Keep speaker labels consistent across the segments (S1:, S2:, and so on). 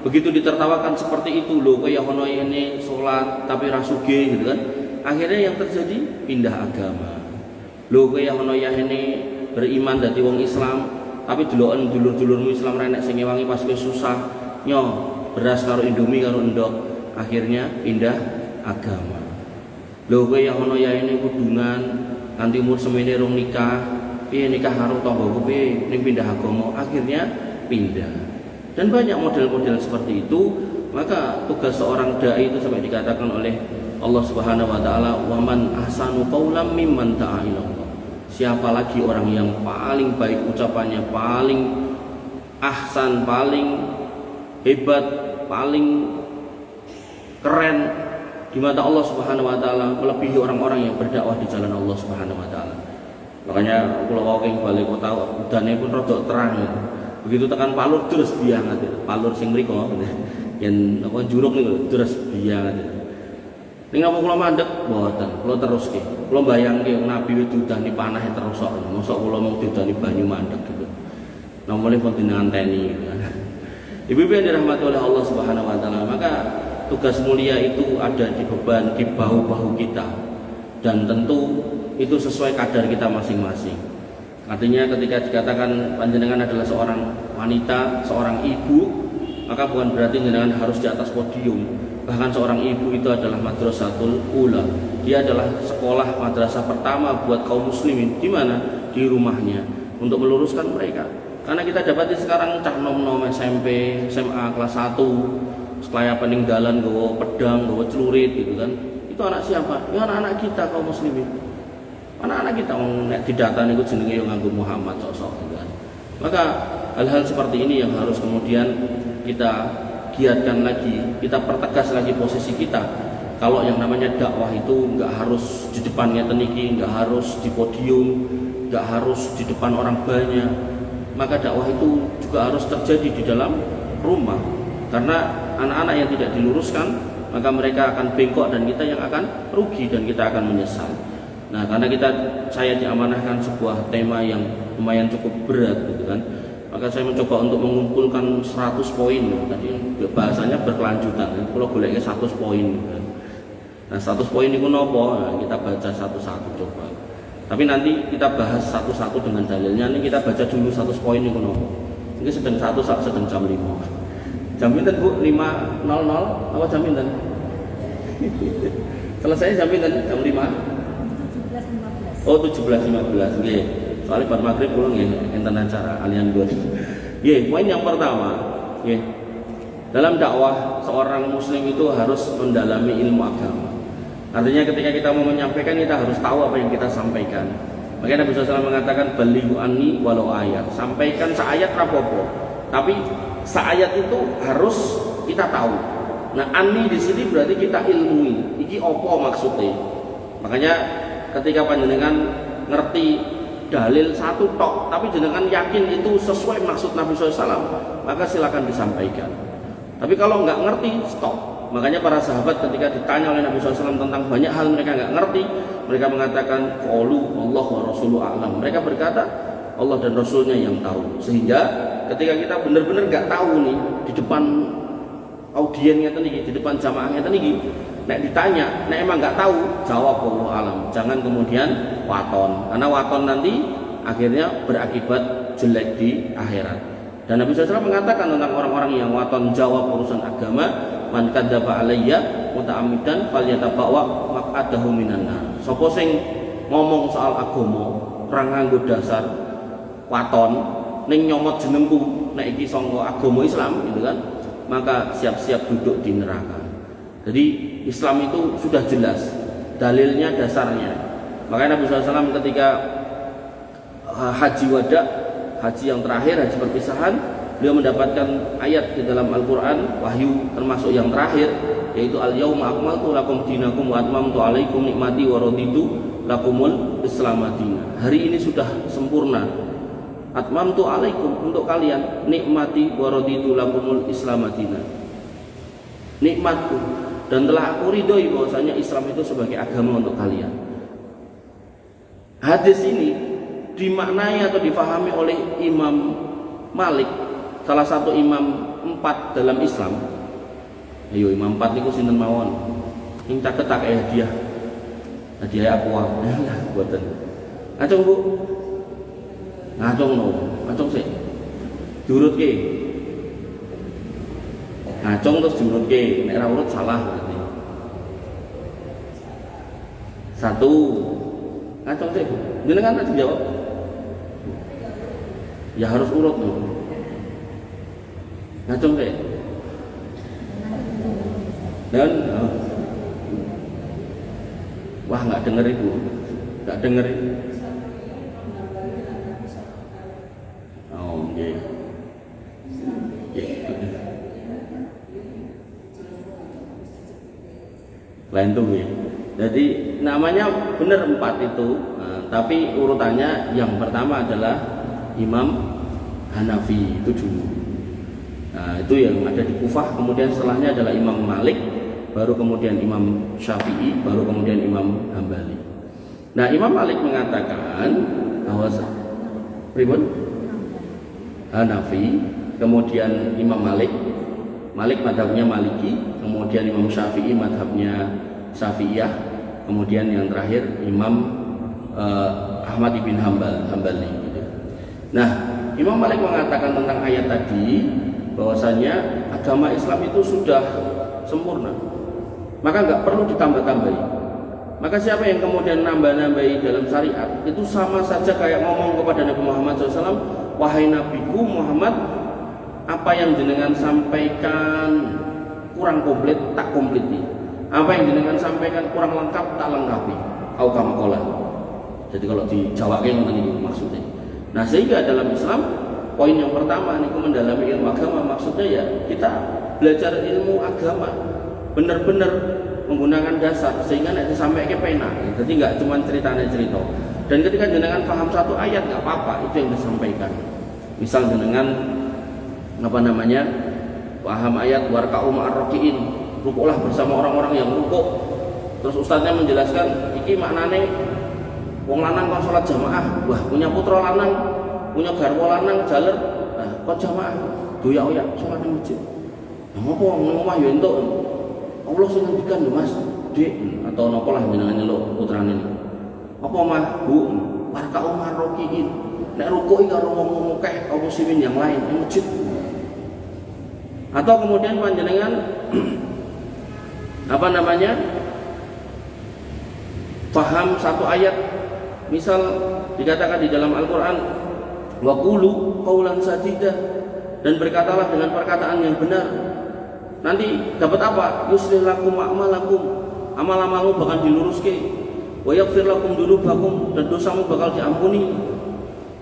S1: Begitu ditertawakan seperti itu, loh kayak hono ini sholat tapi rasuge gitu kan. Akhirnya yang terjadi pindah agama. Loh kayak hono ini beriman dadi wong Islam, tapi deloken dulur-dulurmu Islam renek sing ngewangi pas kowe susah, nyo beras karo Indomie karo endok, akhirnya pindah agama. Lho kowe ya ono ya ini kudungan nganti umur semene rong nikah, piye nikah karo tanggoku piye ning pindah agama, akhirnya pindah. Dan banyak model-model seperti itu. Maka tugas seorang dai itu sampai dikatakan oleh Allah Subhanahu wa taala, "Wa man ahsanu qaulan mimman da'a ila Allah." Siapa lagi orang yang paling baik ucapannya, paling ahsan, paling hebat, paling keren di mata Allah Subhanahu wa taala melebihi orang-orang yang berdakwah di jalan Allah Subhanahu wa taala. Makanya kula walking balik kota udane pun rada terang. Begitu tekan Palur terus biangat. Palur sing mriko yen apa juruk niku terus biangat. Ning apa kula mandeg mboten, kula teruske. Kula bayangke Nabi wis dudani panahe terus kok. Mosok kula mau dudani banyu mandeg gitu. Nomole pun dinanteni gitu. Ibu-ibu yang dirahmati oleh Allah Subhanahu wa taala, maka tugas mulia itu ada di beban di bahu-bahu kita, dan tentu itu sesuai kadar kita masing-masing. Artinya ketika dikatakan panjenengan adalah seorang wanita, seorang ibu, maka bukan berarti panjenengan harus di atas podium. Bahkan seorang ibu itu adalah madrasatul ula. Dia adalah sekolah madrasah pertama buat kaum muslimin. Di mana? Di rumahnya, untuk meluruskan mereka. Karena kita dapati sekarang cah nom-nom SMP, SMA kelas 1 sekaya pening dalan gawa pedang, gawa celurit gitu kan. Itu anak siapa? Ya anak-anak kita kaum muslimin. Anak-anak kita nek didata niku jenenge yo nganggo Muhammad sosok gitu kan. Maka hal-hal seperti ini yang harus kemudian kita giatkan lagi, kita pertegas lagi posisi kita. Kalau yang namanya dakwah itu nggak harus di depannya teniki, nggak harus di podium, nggak harus di depan orang banyak. Maka dakwah itu juga harus terjadi di dalam rumah. Karena anak-anak yang tidak diluruskan, maka mereka akan bengkok dan kita yang akan rugi dan kita akan menyesal. Nah, karena saya diamanahkan sebuah tema yang lumayan cukup berat gitu kan. Maka saya mencoba untuk mengumpulkan 100 poin. Tadi bahasanya berkelanjutan. Kalau goleknya 100 poin gitu kan. Nah, 100 poin itu nopo? Nah, kita baca satu-satu coba. Tapi nanti kita bahas satu-satu dengan dalilnya. Ini kita baca dulu 100 poin itu nopo. Ini sedang jam 5. Jam pinten Bu? 5.00 apa jam pinten? Selesai jam pinten? Jam 5? 17.15. Oh 17.15. Nggih. Soalnya bar maghrib kula nggih enten acara alian gue. Nggih, poin yang pertama, nggih. Dalam dakwah seorang muslim itu harus mendalami ilmu agama. Artinya ketika kita mau menyampaikan, kita harus tahu apa yang kita sampaikan. Makanya Nabi SAW mengatakan balighu anni walau ayat. Sampaikan seayat rapopo. Tapi seayat itu harus kita tahu. Nah, anni di sini berarti kita ilmui. Iki opo maksudnya? Makanya ketika panjenengan ngerti dalil satu tok, tapi jenengan yakin itu sesuai maksud Nabi SAW, maka silakan disampaikan. Tapi kalau nggak ngerti, stop. Makanya para sahabat ketika ditanya oleh Nabi SAW tentang banyak hal mereka nggak ngerti, mereka mengatakan qalu Allah wa rasuluhu a'lam. Mereka berkata Allah dan Rasulnya yang tahu. Sehingga ketika kita benar-benar nggak tahu nih di depan audiennya tadi, di depan jamaahnya tadi, nek ditanya, nek emang nggak tahu, jawab Allah alam. Jangan kemudian waton, karena waton nanti akhirnya berakibat jelek di akhirat. Dan Nabi SAW mengatakan tentang orang-orang yang waton jawab urusan agama, man kadzdzaba alayya muta'ammidan falyatabawa maq'adahu minan nar. Sapa sing ngomong soal agama ora nganggo dasar waton ning nyomot jenengku nek iki sangka agama Islam gitu kan, maka siap-siap duduk di neraka. Jadi Islam itu sudah jelas dalilnya, dasarnya. Makanya Nabi SAW ketika haji wada, haji yang terakhir, haji perpisahan, beliau mendapatkan ayat di dalam Al-Quran, wahyu termasuk yang terakhir, yaitu al-yawma akmaltu lakum dinakum wa atmamtu alaikum nikmati wa raditu lakumul Islam madina. Hari ini sudah sempurna, atmamtu alaikum, untuk kalian, nikmati wa raditu lakumul Islam madina, nikmatku, dan telah aku ridhoi bahwasanya Islam itu sebagai agama untuk kalian. Hadis ini dimaknai atau difahami oleh Imam Malik, salah satu imam empat dalam Islam. Ayo imam empat niku sinten mawon? Sing caket tak hadiah. Hadiah aku wae. Lah mboten. Acung Bu. Ngacung no. Acung sik. Diurutke. Ngacung terus diurutke. Nek ora urut salah berarti. Satu. Ngacung sik. Jenengan tak jawab. Ya harus urut no. Ngacung sik. Dan wah nggak denger ibu, nggak denger. Oh oke. Lain tuh ya. Jadi namanya benar 4 itu, tapi urutannya yang pertama adalah Imam Hanafi itu dulu. Nah, itu yang ada di Kufah. Kemudian setelahnya adalah Imam Malik, baru kemudian Imam Syafi'i, baru kemudian Imam Hambali. Nah, Imam Malik mengatakan bahwa pribun Hanafi, kemudian Imam Malik madhabnya Maliki, kemudian Imam Syafi'i madhabnya Syafi'iyah, kemudian yang terakhir Imam Ahmad ibn Hambali. Nah, Imam Malik mengatakan tentang ayat tadi bahwasanya agama Islam itu sudah sempurna, maka nggak perlu ditambah-tambahi. Maka siapa yang kemudian nambah-nambahi dalam syariat itu sama saja kayak ngomong kepada Nabi Muhammad SAW, wahai Nabiku Muhammad, apa yang jenengan sampaikan kurang komplit, tak kompliti. Apa yang jenengan sampaikan kurang lengkap, tak lengkapi. Au kama qala. Jadi kalau dijawabkan ngoten iki maksudnya. Nah, sehingga dalam Islam poin yang pertama niku mendalami ilmu agama, maksudnya ya kita belajar ilmu agama benar-benar menggunakan dasar sehingga nanti sampai ke pena. Jadi nggak cuma cerita. Dan ketika jenengan paham satu ayat nggak apa-apa, itu yang disampaikan. Misal jenengan paham ayat warka'u ma'ar-raki'in, rukuklah bersama orang-orang yang rukuk. Terus ustadznya menjelaskan iki maknane wong lanang kon salat jamaah, wah punya putra lanang, punya garwa lanang jaler, nah kon jamaah doyak-oyak salat di masjid. Nah ngopo wong omah yo entuk Allah sing ngendikan lho Mas, Dik, atau napa lah jenengan nyeluk putrane niku. Apa mah Bu, warka'u ma'ar-raki'in. Nek rukuki karo wong akeh kaum muslimin yang lain di masjid. Atau kemudian panjenengan paham satu ayat, misal dikatakan di dalam Al-Quran wa qulu qaulan sadida, dan berkatalah dengan perkataan yang benar. Nanti dapat apa? Yuslih lakum a'malakum, amal-amalmu bakal diluruske, wa yaghfir lakum dzunubakum, dan dosamu bakal diampuni.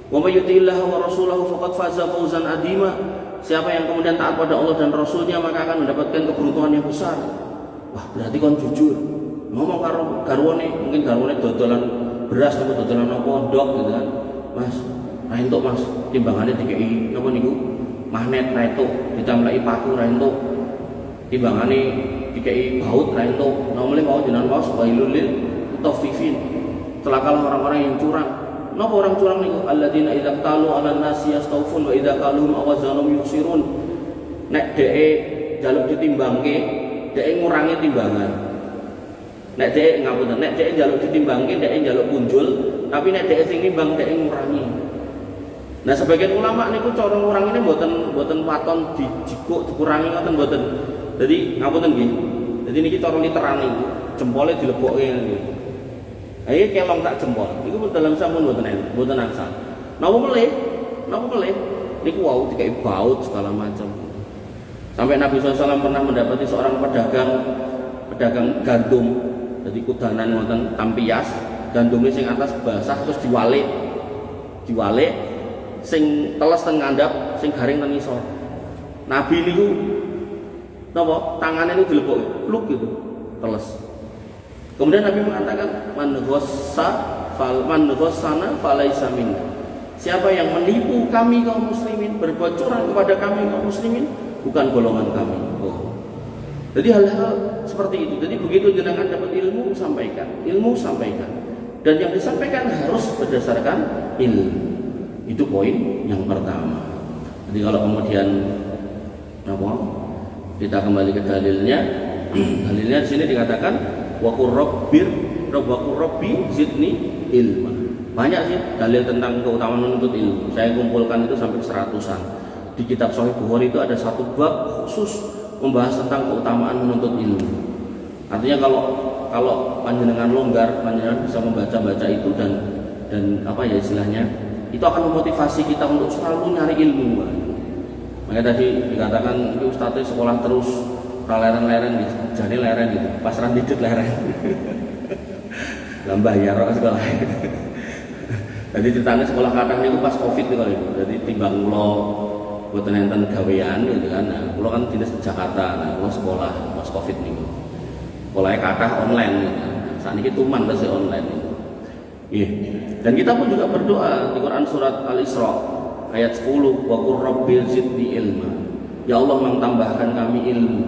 S1: Wa may yuti'illah wa rasulahu faqad faza fawzan adima. Siapa yang kemudian taat pada Allah dan Rasulnya maka akan mendapatkan keberuntungan yang besar. Wah, berarti kon jujur ngomong karo garwane, mungkin garwane dodolan beras atau dodolan apa ndok gitu kan. Mas, ra entuk Mas, timbangane dikeki napa niku? Magnet ra entuk, ditambahi paku ra entuk. Timbangane dikeki baut ra entuk. Nomale mau jenengan waos wailul lil mutaffifin. Celakalah orang-orang yang curang. Napa orang curang niku? Alladzina idza qalu 'alan nasi yastawfun wa idza qaluhum awazanum yuksirun. Nek dheke njaluk ditimbangke, dheke ngurangi timbangan. Nek dheke ngapunten, nek dheke njaluk ditimbangke, dheke njaluk punjul, tapi nek dheke sing nimbang dheke ngurangi. Nah, sebagian ulama niku cara ngurangine mboten waton dijikuk dikurangi ngoten mboten. Jadi ngapunten nggih. Jadi niki cara literan niku, jempole dilebokke niku. Ayo kelong tak jempol. Iku dalam sampun mboten angsal. Napa melih? Niku wau dikai baut segala macam. Sampai Nabi SAW pernah mendapati seorang pedagang gandum. Jadi kudanan wonten tampias, gandumnya sing atas basah terus diwalik, sing teles teng ngandhap, sing garing teng isor. Nabi niku napa? Tangane niku dilebokke, pluk gitu, teles. Kemudian Nabi mengatakan man ghassana falaisa minna. Siapa yang menipu kami kaum muslimin, berbuat curang kepada kami kaum muslimin, bukan golongan kami. Oh. Jadi hal-hal seperti itu. Jadi begitu jenengan dapat ilmu sampaikan. Dan yang disampaikan harus berdasarkan ilmu. Itu poin yang pertama. Jadi kalau kemudian Apa? Kita kembali ke dalilnya. Dalilnya di sini dikatakan wa qur rabbi zidni ilma. Banyak sih dalil tentang keutamaan menuntut ilmu. Saya kumpulkan itu sampai 100-an. Di kitab Sahih Bukhari itu ada satu bab khusus membahas tentang keutamaan menuntut ilmu. Artinya kalau panjenengan longgar, panjenengan bisa membaca itu dan apa ya istilahnya, itu akan memotivasi kita untuk selalu nyari ilmu. Makanya tadi dikatakan itu ustadznya sekolah terus leren-leren gitu, jadi leren gitu, pas randidut leren. Lambah ya roh sekolah. Jadi ceritanya sekolah kadang itu pas covid itu kali itu. Jadi timbang kula boten enten gawean gitu kan. Nah, kula kan dinas di Jakarta. Nah, kula sekolah pas covid niku. Sekolahnya kathah online gitu. Nah, saat ini tuman masih online gitu. Iya. Dan kita pun juga berdoa di Quran surat Al-Isra ayat 10, wa qur rabbil zidni ilma. Ya Allah menambahkan kami ilmu.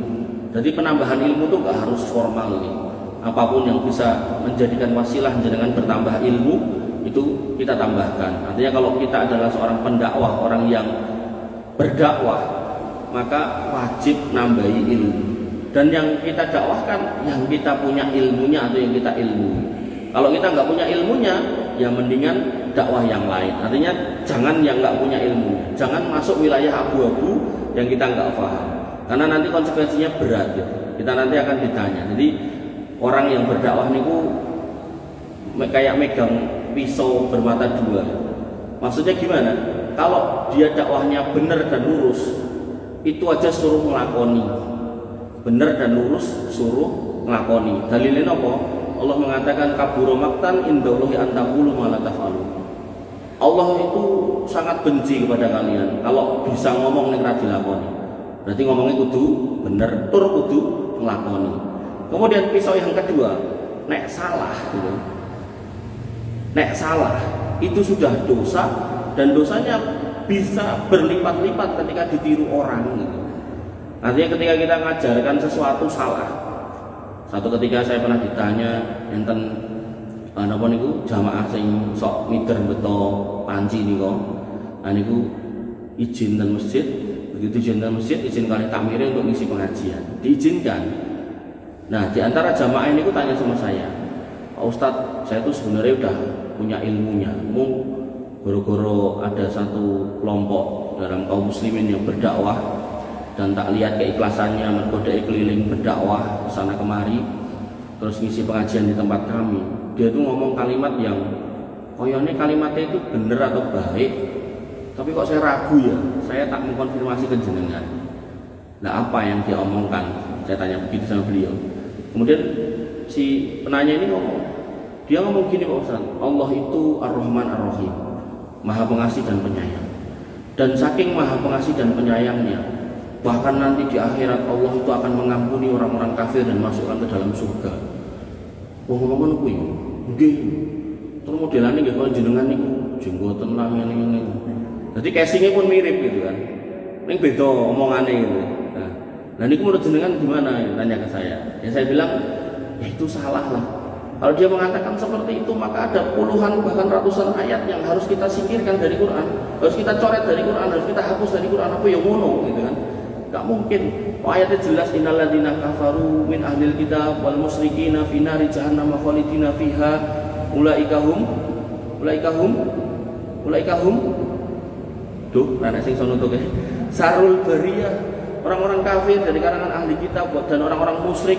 S1: Jadi penambahan ilmu itu gak harus formal nih. Apapun yang bisa menjadikan wasilah jenengan bertambah ilmu itu kita tambahkan. Artinya kalau kita adalah seorang pendakwah, orang yang berdakwah, maka wajib nambahi ilmu. Dan yang kita dakwahkan, yang kita punya ilmunya atau yang kita ilmu. Kalau kita nggak punya ilmunya, ya mendingan dakwah yang lain. Artinya jangan yang nggak punya ilmunya, jangan masuk wilayah abu-abu yang kita nggak paham. Karena nanti konsekuensinya berat. Gitu. Kita nanti akan ditanya. Jadi orang yang berdakwah niku kayak megang pisau bermata dua. Maksudnya gimana? Kalau dia dakwahnya benar dan lurus, itu aja suruh ngelakoni. Benar dan lurus suruh ngelakoni. Dalilnya apa? Allah mengatakan kabura maktan indallahi an taqulu ma la taf'alu. Allah itu sangat benci kepada kalian kalau bisa ngomong ning ra dilakoni. Berarti ngomongnya kudu bener, tur kudu ngelakoni. Kemudian pisau yang kedua, nek salah gitu. Nek salah itu sudah dosa dan dosanya bisa berlipat-lipat ketika ditiru orang gitu. Artinya ketika kita ngajarkan sesuatu salah. Satu ketika saya pernah ditanya enten napa niku jamaah sing sok mider beto panci niku. Nah niku izin dan masjid, begitu izin dan masjid izin kali takmire untuk ngisi pengajian. Diizinkan. Nah, di antara jamaah ini tanya sama saya, Pak Ustadz, saya tuh sebenarnya udah punya ilmunya. Goro-goro ada satu kelompok dalam kaum muslimin yang berdakwah dan tak lihat keikhlasannya menggodai keliling berdakwah sana kemari terus ngisi pengajian di tempat kami. Dia tuh ngomong kalimat yang koyone kalimatnya itu bener atau baik, tapi kok saya ragu ya. Saya tak mengkonfirmasi ke jenengan. Nah, apa yang dia omongkan? Saya tanya begitu sama beliau. Kemudian si penanya ini ngomong, dia ngomong gini Pak Ustaz, Allah itu Ar-Rahman Ar-Rahim, Maha Pengasih dan Penyayang. Dan saking Maha Pengasih dan Penyayangnya, bahkan nanti di akhirat Allah itu akan mengampuni orang-orang kafir dan masukkan ke dalam surga. Wong ngomong kuwi, nggih. Terus modelane nggih kaya jenengan niku, jenggoten lah ngene-ngene. Jadi casingnya pun mirip gitu kan. Ning beda omongane gitu. Nah niku menurut jenengan gimana? Tanya ke saya. Ya saya bilang, ya itu salah lah. Kalau dia mengatakan seperti itu, maka ada puluhan bahkan ratusan ayat yang harus kita singkirkan dari Quran, harus kita coret dari Quran, harus kita hapus dari Quran. Apa yang ngono gitu kan? Gak mungkin. Ayatnya jelas innalladzina kafaru min ahlil kitab wal musyrikina fi nari jahannam khalidina fiha ulaika hum duh anak sing sono tuh sarul bariyah. Orang-orang kafir dari kalangan ahli kitab dan orang-orang musyrik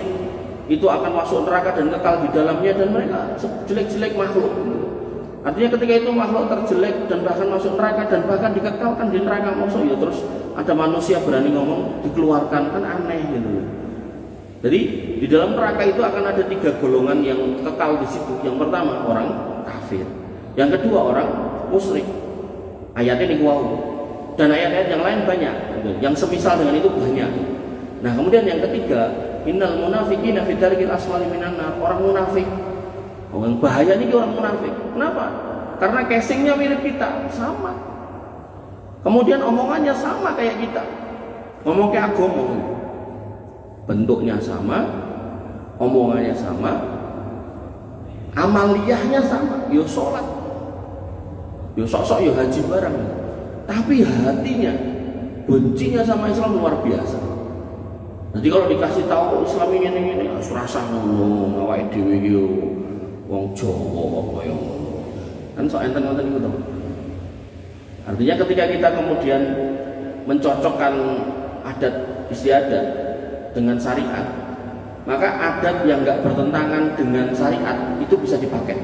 S1: itu akan masuk neraka dan kekal di dalamnya, dan mereka jelek-jelek makhluk. Artinya ketika itu makhluk terjelek dan bahkan masuk neraka dan bahkan dikekalkan di neraka. Maksud ya terus ada manusia berani ngomong dikeluarkan, kan aneh gitu. Jadi di dalam neraka itu akan ada 3 golongan yang kekal di situ. Yang pertama orang kafir, yang kedua orang musyrik. Ayatnya nih wow. Dan ayat-ayat yang lain banyak, yang semisal dengan itu banyak. Nah kemudian yang ketiga, innal munafiqina fi darkil asfali minan nar. Orang munafik, yang bahaya nih orang munafik. Kenapa? Karena casingnya mirip kita, sama. Kemudian omongannya sama kayak kita, ngomong kayak agama, bentuknya sama, omongannya sama, amaliyahnya sama. Yo sholat, yo sok-sok yo haji bareng. Tapi hatinya bencinya sama Islam luar biasa. Nanti kalau dikasih tahu Islam ini rasa ngono, awake dhewe iki wong Jawa kaya ngono. Kan sok enten ngoten niku to. Artinya ketika kita kemudian mencocokkan adat istiadat dengan syariat, maka adat yang enggak bertentangan dengan syariat itu bisa dipakai.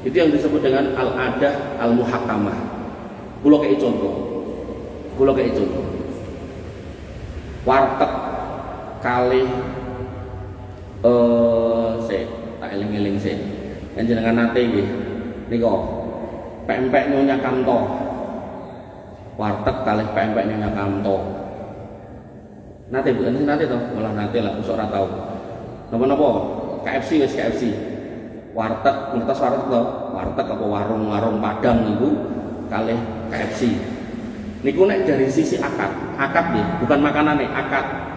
S1: Itu yang disebut dengan al-adah al-muhakkamah. Kula kei contoh. Warteg kalih tak eling-eling sik. Jenengan nate nggih nika pempek Nyonya Kamto. Warteg kalih pempek Nyonya Kamto. Nate bukan nate to, malah nate lah usah ora tau. Napa-napa KFC wis KFC. Warteg ngertos warteg to? Warteg apa warung-warung Padang niku kalih KFC. Niku nek dari sisi akad nggih, bukan makanane, akad.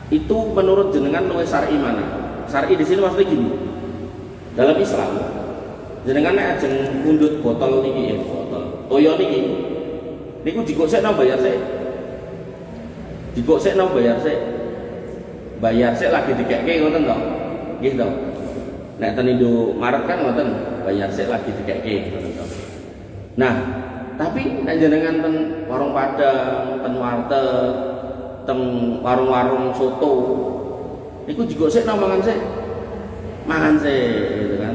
S1: Itu menurut jenengan luwih syar'i mana? Syar'i di sini maksudnya gini. Dalam Islam, jenengan nek ajeng ngundut botol niki botol toyo niki. Niku jikosekno bayar sik. Jikosekno bayar sik. Bayar sik lagi dikekke ngoten to. Nggih to. Nek ten Indomaret kan ngoten, bayar sik lagi dikekke ngoten to. Nah, tapi nek jenengan ten warung Padang, ten warteg, ten warung-warung soto, niku jikosekno mangan sik gitu kan.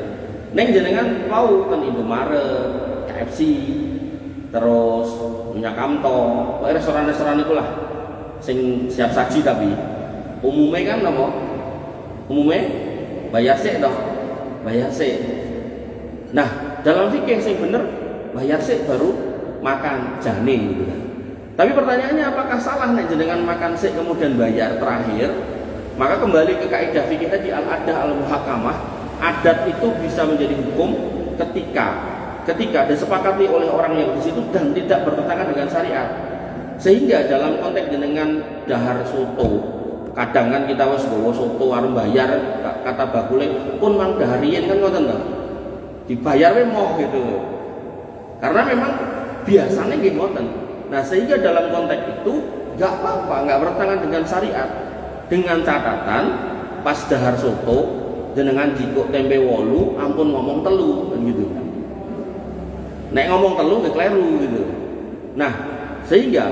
S1: Nek jenengan mau ten Indomaret, KFC, terus Nyonya Kamto, restoran-restoran iku lah sing siap saji tapi umumnya kan apa? Umumnya bayar sik toh. Bayar sik. Nah, dalam fikih sing bener bayar sik baru makan jane gitu kan. Tapi pertanyaannya apakah salah nek jenengan makan sik kemudian bayar terakhir? Maka kembali ke kaidah fikih tadi al-adah al-muhakkamah, adat itu bisa menjadi hukum ketika disepakati oleh orang yang di situ dan tidak bertentangan dengan syariat. Sehingga dalam konteks jenengan dahar soto, kadang kan kita wis nggawa soto arep bayar kata bakule pun mang daharien kan ngoten to. Dibayar we moh gitu. Karena memang biasanya nggih ngoten. Nah, sehingga dalam konteks itu enggak apa-apa, enggak bertentangan dengan syariat. Dengan catatan pas dahar soto jenengan jikuk tempe wolu ampun ngomong telu kan gitu. Nek ngomong telu nggak kleru gitu. Nah, sehingga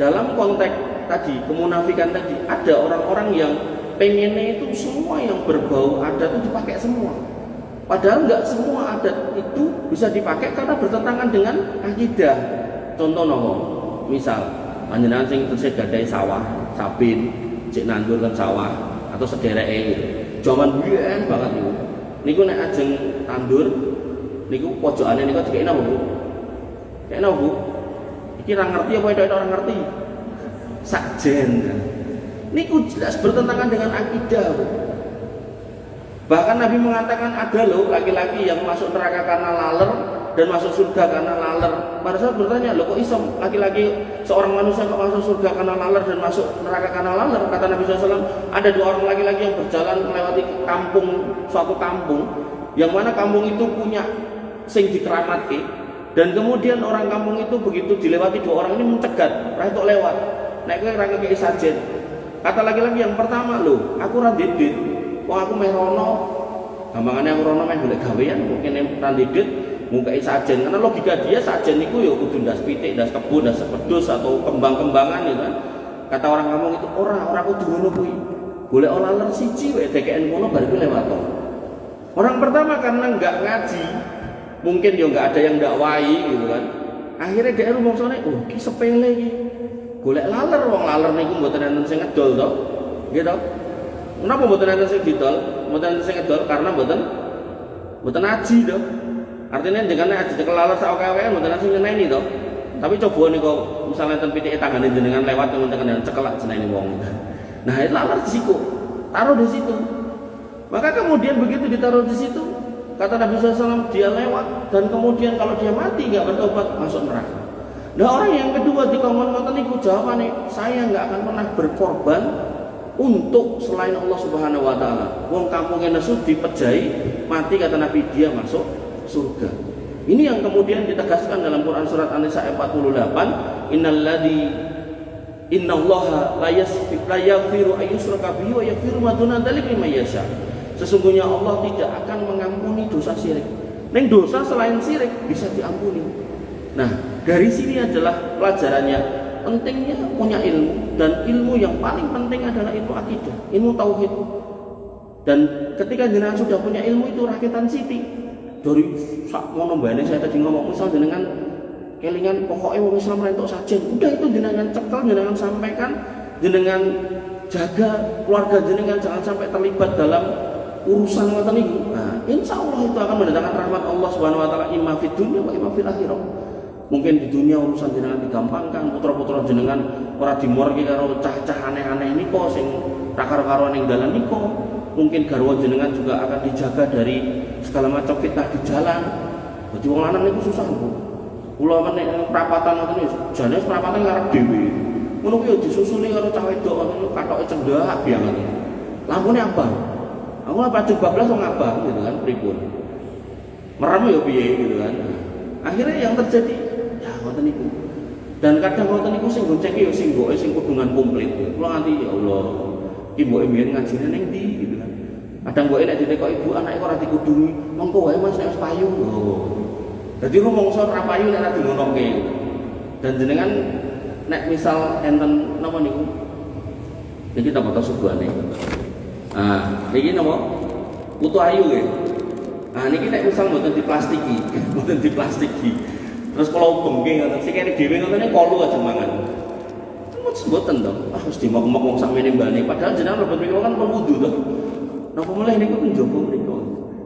S1: dalam konteks tadi kemunafikan tadi ada orang-orang yang pengennya itu semua yang berbau adat itu dipakai semua. Padahal nggak semua adat itu bisa dipakai karena bertentangan dengan akidah. Contoh nopo, misal panjenengan sing tesih gadai sawah, sabin, cek nandur kan sawah atau sedereke gitu. Zaman biyen banget niku. Niku nek ajeng tandur niku pojokane niku dikene napa, Bu? Kene napa, Bu? Iki ra ngerti apa itu orang ngerti? Sakjen. Niku jelas bertentangan dengan akidah, Bu. Bahkan Nabi mengatakan ada loh laki-laki yang masuk neraka karena laler dan masuk surga karena laler. Pada saat bertanya, loh kok isom laki-laki seorang manusia kok masuk surga karena laler dan masuk neraka karena laler? Kata Nabi SAW, ada dua orang laki-laki yang berjalan melewati suatu kampung, yang mana kampung itu punya sing dikeramatke, dan kemudian orang kampung itu begitu dilewati dua orang ini mencegat, ra kok lewat. Nek kowe ra ngekeki sajen. Kata laki-laki yang pertama, loh, aku ra ndedit. Wong aku meh rono, gampangane aku rono meh golek gawean, mungkin ra ndedit, ngukei sajen. Karena logika dia sajen niku ya kudu ndas pitik, ndas kebun, ndas sepedus atau kembang-kembangan gitu kan. Kata orang kampung itu, ora kudu ngono kuwi. Golek laler siji wae dekeken ngono bar kuwi lewat. Orang pertama karena enggak ngaji, mungkin ya enggak ada yang dakwahi gitu kan. Akhirnya dia rumongsone, oh iki sepele iki. Golek laler, wong laler niku mboten enten sing ngedol to. Nggih to? Kenapa mboten enten sing didol? Mboten enten sing ngedol karena mboten ngaji to. Artinya dengan ngaji cekel laler sak akeh-akeh mboten enten sing nyeneni to. Tapi coba niku misalnya enten pitike tanggane jenengan lewat dengan cekel jenenge wong. Nah, itu laler di situ. Taruh di situ. Maka kemudian begitu ditaruh di situ, kata Nabi SAW, dia lewat dan kemudian kalau dia mati nggak bertobat masuk neraka. Nah, orang yang kedua di kawan-kawan itu jawabannya, saya nggak akan pernah berkorban untuk selain Allah Subhanahu Wa Taala. Wong kampungnya nesu dipejai mati, kata Nabi, dia masuk surga. Ini yang kemudian ditegaskan dalam Quran surat An-Nisa ayat 48, innalladzi Innallaha la yaghfiru ayyushraka bihi wa yaghfiru ma duna dzalika liman yasha. Sesungguhnya Allah tidak akan mengampuni dosa syirik. Ning dosa selain syirik bisa diampuni. Nah, dari sini adalah pelajarannya pentingnya punya ilmu, dan ilmu yang paling penting adalah ilmu akidah, ilmu tauhid. Dan ketika jenengan sudah punya ilmu itu rakitan siti. Dari sak ngono mbane saya tadi ngomong misal jenengan kelingan pokoknya wong Islam rentuk sajen, udah itu jenengan cekel, jenengan sampaikan, jenengan jaga keluarga jenengan jangan sampai terlibat dalam urusan ngoten niku. Nah, insyaallah itu akan mendatangkan rahmat Allah Subhanahu wa taala imma fid dunya wa imma fil akhirah. Mungkin di dunia urusan jenengan digampangkan, putra-putra jenengan ora dimorgi karo cah-cah aneh-aneh niko sing ra karo-karuan ning dalan niko. Mungkin garwa jenengan juga akan dijaga dari segala macam fitnah di jalan. Jadi wong lanang niku susah, Bu. Kula menek prapatan ngoten niku, jane prapatan ngarep dhewe. Ngono kuwi yo disusuli karo cah wedok ngono katoke cendak banget. Lampune abang. Aku lah pacul bablas wong abang gitu kan, pripun. Merem yo piye gitu kan. Akhirnya yang terjadi ya ngoten niku. Dan kadang ngoten niku sing gonceng yo sing mboke sing kudungan komplit. Kula nganti ya Allah, iki mboke mbiyen ngajine ning ndi gitu kan. Kadang mboke nek ditekok ibu anake kok ora dikudungi, mongko wae Mas nek wis payu. Oh. Dadi rumangsa ora payu nek ora dingonongke. Dan jenengan nek misal enten napa niku? Niki tak foto suguhane. Ah, niki napa? Putu ayu nggih. Nah niki nek misal mboten diplastiki, mboten diplastiki. Terus kalau bengke ngoten sing kene dhewe ngoten kolu aja mangan. Mboten to. Ah wis dimok-mok wong sakmene mbane padahal jenengan mlebet mriku kan wudu to. Napa mulai niku njaba mriku.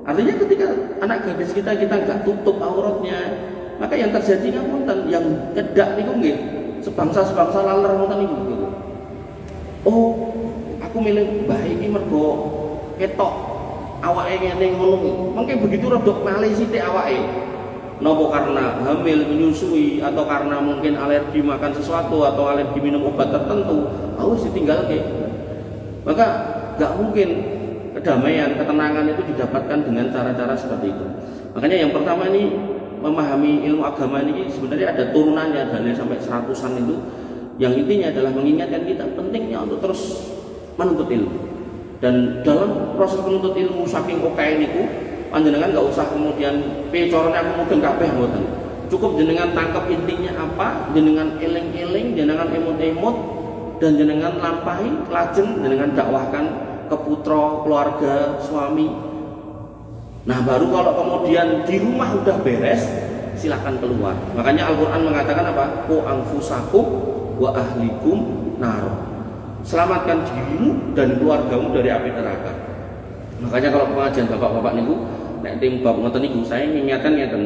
S1: Artinya ketika anak gadis kita enggak tutup auratnya, maka yang terjadi ngapunten yang cedak niku nggih sebangsa-sebangsa laler ngoten niku. Oh, aku milih mbah iki mergo ketok awake ngene ngono. Mengke begitu rodok malih sithik awake. Napa karena hamil menyusui atau karena mungkin alergi makan sesuatu atau alergi minum obat tertentu, harus ditinggalke. Maka enggak mungkin kedamaian, ketenangan itu didapatkan dengan cara-cara seperti itu. Makanya yang pertama ini memahami ilmu agama ini sebenarnya ada turunannya dari sampai 100-an itu. Yang intinya adalah mengingatkan kita pentingnya untuk terus menuntut ilmu. Dan dalam proses menuntut ilmu saking oke niku panjenengan nggak usah kemudian pecorone aku mudeng kabeh mboten. Cukup jenengan tangkap intinya apa, jenengan eling-eling, jenengan emot-emot, dan jenengan lampahi, lajeng jenengan dakwahkan ke putra, keluarga, suami. Nah baru kalau kemudian di rumah udah beres, silakan keluar. Makanya Al-Quran mengatakan apa? Qu anfusakum wa ahlikum nar. Selamatkan dirimu dan keluargamu dari api neraka. Makanya kalau pengajian bapak-bapak niku nek tim bab ngoten niku saya mengingatkan ngeten,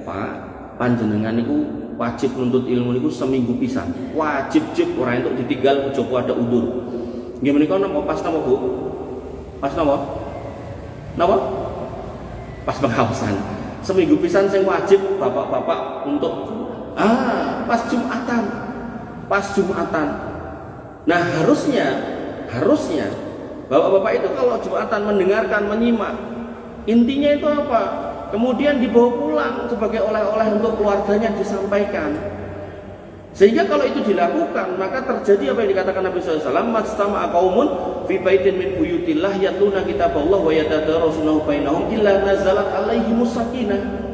S1: Pak, panjenengan niku wajib nuntut ilmu niku seminggu pisan. Wajib ora entuk ditinggal kejaba ada udur. Nggih menika napa pas napa Bu? Pas napa? Napa? Pas pengawasan. Seminggu pisan sing wajib bapak-bapak untuk pas Jumatan. Pas Jumatan. Nah, harusnya bapak-bapak itu kalau Jumatan mendengarkan, menyimak, intinya itu apa? Kemudian dibawa pulang sebagai oleh-oleh untuk keluarganya disampaikan. Sehingga kalau itu dilakukan, maka terjadi apa yang dikatakan Nabi SAW, mastama'a qaumun fi baitin min buyutillah yatluna kitaballah wa yatadarasunahu bainahum illa nazalat alaihimus sakinah.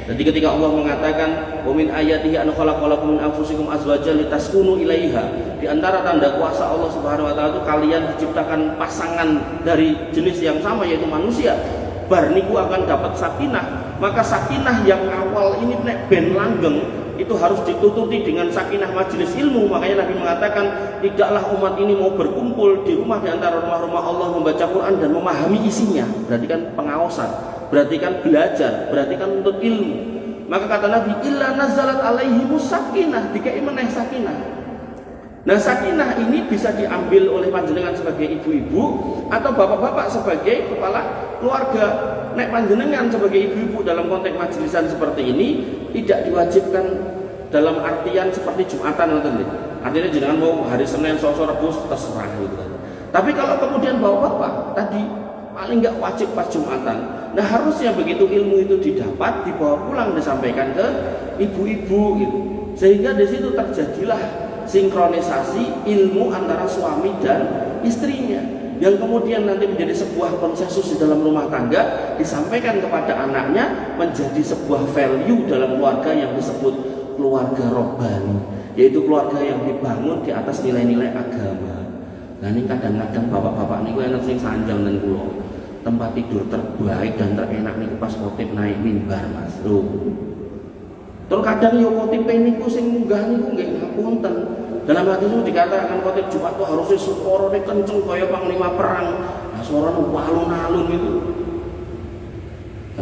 S1: Jadi ketika Allah mengatakan wa min ayatihi an khalaqalakum min anfusikum azwajan litaskunu ilaiha, di antara tanda kuasa Allah Subhanahu wa taala itu kalian diciptakan pasangan dari jenis yang sama yaitu manusia. Bar niku akan dapat sakinah. Maka sakinah yang awal ini nek ben langgeng itu harus ditutupi dengan sakinah majelis ilmu. Makanya Nabi mengatakan tidaklah umat ini mau berkumpul di rumah di antara rumah-rumah Allah membaca Quran dan memahami isinya. Berarti kan pengawasan, berarti kan belajar, berarti kan untuk ilmu. Maka kata Nabi illa nazalat alaihimus sakinah, dikai meneh sakinah. Nah sakinah ini bisa diambil oleh panjenengan sebagai ibu-ibu atau bapak-bapak sebagai kepala keluarga. Nek panjenengan sebagai ibu-ibu dalam konteks majelisan seperti ini tidak diwajibkan dalam artian seperti Jumatan nanti. Artinya jenengan mau hari Senin, Selasa, Rabu terserah gitu kan. Tapi kalau kemudian bapak-bapak tadi paling nggak wajib pas Jumatan. Nah harusnya begitu ilmu itu didapat dibawa pulang disampaikan ke ibu-ibu gitu. Sehingga di situ terjadilah sinkronisasi ilmu antara suami dan istrinya, yang kemudian nanti menjadi sebuah konsensus di dalam rumah tangga, disampaikan kepada anaknya, menjadi sebuah value dalam keluarga yang disebut keluarga robbani, yaitu keluarga yang dibangun di atas nilai-nilai agama. Nah ini kadang-kadang bapak-bapak ini enak sing sanjang dan kulo, tempat tidur terbaik dan terenak nih pas khotib naik mimbar mas. Loh. Terus kadang yo khotib niku sing munggah niku nggih ngapunten. Dalam hati itu dikatakan khotib Jumat itu harusnya suarane kenceng kaya panglima perang. Nah suarane alun-alun itu.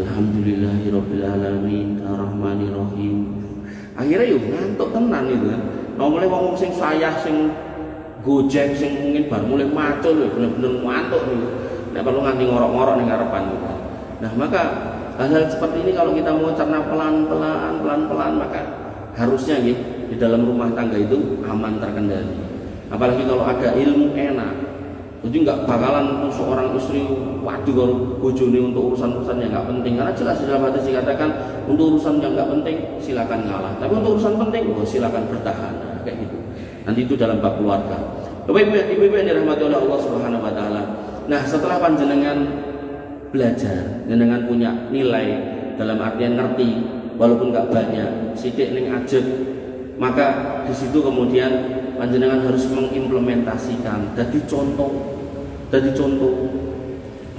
S1: Alhamdulillahirabbil alamin arrahmanirrahim. Akhirnya yo ngantuk tenan itu kan. Nah mulai wong sing sayah sing gojek sing mungkin bar mulai macul lho bener-bener ngantuk nih. Nek perlu nganti ngorok-ngorok ning ngarepan gitu. Nah, maka hal-hal seperti ini kalau kita mau cerna pelan-pelan maka harusnya di dalam rumah tangga itu aman terkendali. Apalagi kalau ada ilmu enak. Jadi nggak bakalan seorang istri waduh kalau bojone untuk urusan-urusan yang nggak penting, karena jelas dalam hadis dikatakan untuk urusan yang nggak penting silakan ngalah, tapi untuk urusan penting silakan bertahan. Nah, kayak gitu. Nanti itu dalam bab keluarga. Ibu-ibu yang dirahmati oleh Allah Subhanahu wa taala. Nah, setelah panjenengan belajar, jenengan punya nilai dalam artian ngerti walaupun nggak banyak, sithik ning ajeg, maka di situ kemudian panjenengan harus mengimplementasikan jadi contoh.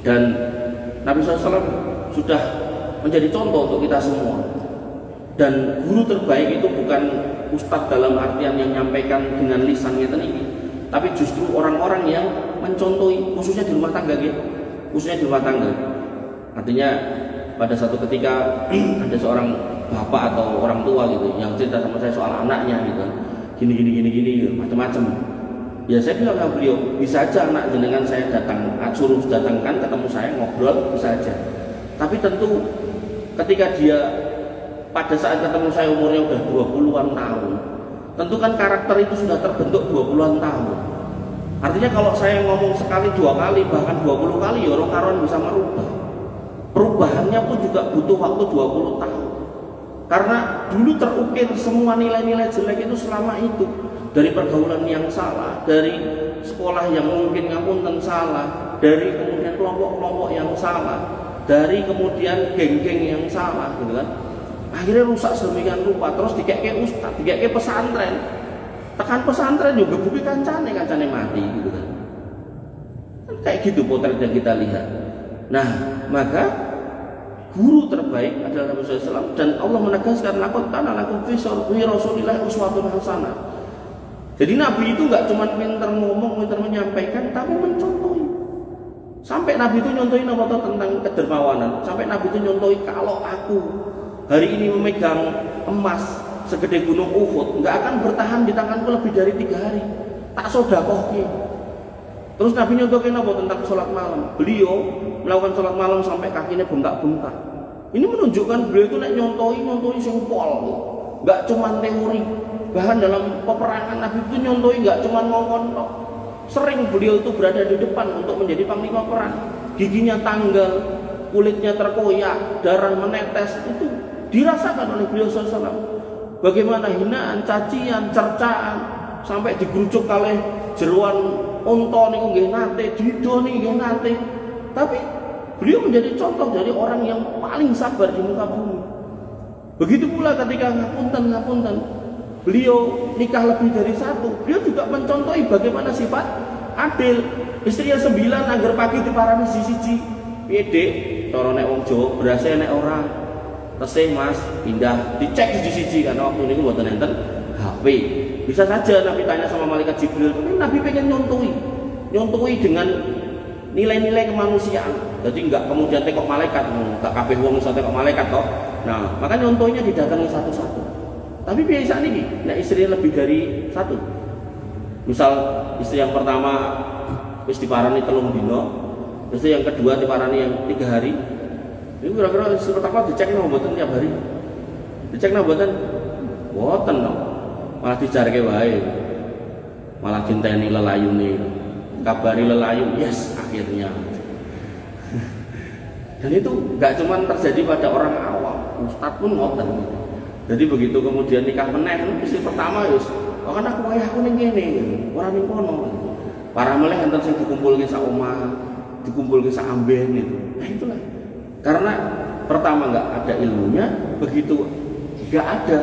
S1: Dan Nabi SAW sudah menjadi contoh untuk kita semua. Dan guru terbaik itu bukan ustadz dalam artian yang menyampaikan dengan lisannya ini, tapi justru orang-orang yang mencontohi, khususnya di rumah tangga gitu. Khususnya di rumah tangga. Artinya pada satu ketika ada seorang bapak atau orang tua gitu yang cerita sama saya soal anaknya gitu, gini macam-macam. Ya saya bilang sama beliau, bisa aja anak jenengan saya suruh datangkan ketemu saya ngobrol, bisa aja. Tapi tentu ketika dia pada saat ketemu saya umurnya udah 20-an tahun, tentu kan karakter itu sudah terbentuk 20-an tahun. Artinya kalau saya ngomong sekali, dua kali, bahkan 20 kali, ya orang karuan bisa merubah. Perubahannya pun juga butuh waktu 20 tahun. Karena dulu terukir semua nilai-nilai jelek itu selama itu. Dari pergaulan yang salah, dari sekolah yang mungkin ngapunten salah, dari kemudian kelompok-kelompok yang salah, dari kemudian geng-geng yang salah gitu kan. Akhirnya rusak sedemikian rupa, terus dikeke ustaz, dikeke pesantren. Tekan pesantren juga bukti kancane mati gitu kan. Kayak gitu potret yang kita lihat. Nah, maka guru terbaik adalah Nabi SAW, dan Allah menegaskan laqad kana lakum fi Rasulillah uswatun hasanah. Jadi Nabi itu nggak cuma pinter ngomong, pinter menyampaikan, tapi mencontohi. Sampai Nabi itu nyontohin apa tentang kedermawanan. Sampai Nabi itu nyontohi, kalau aku hari ini memegang emas segede gunung Uhud, nggak akan bertahan di tanganku lebih dari 3 hari. Tak sodakohnya. Terus Nabi nyontohin apa tentang sholat malam. Beliau melakukan sholat malam sampai kakinya bengkak-bengkak. Ini menunjukkan beliau itu nyontohi sing pol, nggak cuma teori. Bahkan dalam peperangan Nabi itu nyontohi nggak cuma ngomong, sering beliau itu berada di depan untuk menjadi panglima perang. Giginya tanggal, kulitnya terkoyak, darah menetes, itu dirasakan oleh beliau SAW. Bagaimana hinaan, cacian, cercaan, sampai digerucuk oleh jeruan unta niku nggih nate, dido nggih nate. Tapi beliau menjadi contoh dari orang yang paling sabar di muka bumi. Begitu pula ketika ngapunten, beliau nikah lebih dari 1, beliau juga mencontohi bagaimana sifat adil. Istrinya 9 agar pagi diparani siji-siji. Pede, cara nek wong Jawa berasa nek ora. Tesih Mas, pindah, dicek siji-siji karena waktu niku mboten enten HP. Bisa saja Nabi tanya sama malaikat Jibril, tapi Nabi pengen nyontohi dengan nilai-nilai kemanusiaan. Jadi enggak kemudian tekok malaikat, enggak kabeh wong iso tekok malaikat toh. Nah, maka nyontohnya didatangi satu-satu. Tapi biasa nih, nah istri lebih dari 1. Misal istri yang pertama wis diparani 3 dina, istri yang kedua diparani yang 3 hari. Ini kira-kira istri pertama dicek nang mboten tiap hari. Dicek nang mboten? Mboten no. Malah dijarke wae. Malah dinteni lelayune. Kabari lelayu, yes akhirnya. Dan itu enggak cuma terjadi pada orang awam, ustaz pun ngoten. Jadi begitu kemudian nikah meneh, istri pertama wis kok kan aku wayahku ning kene, ora ning kono. Para meleh enten sing dikumpulke sak omah, dikumpulke sak amben itu. Nah itulah. Karena pertama enggak ada ilmunya, begitu enggak ada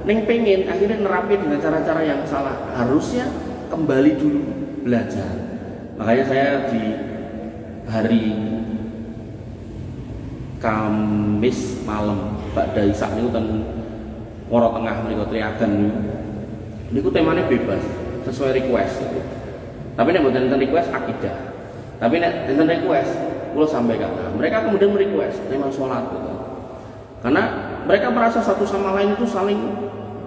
S1: neng pengen akhirnya nerapin dengan cara-cara yang salah. Harusnya kembali dulu belajar. Makanya saya di hari Kamis malam Ba'da Isya niku ten Woro Tengah menika Triagan niku temanya bebas sesuai request. Tapi nek mboten enten request akidah. Tapi nek enten request kula sampaikan. Mereka kemudian merequest tema salat gitu. Karena mereka merasa satu sama lain itu saling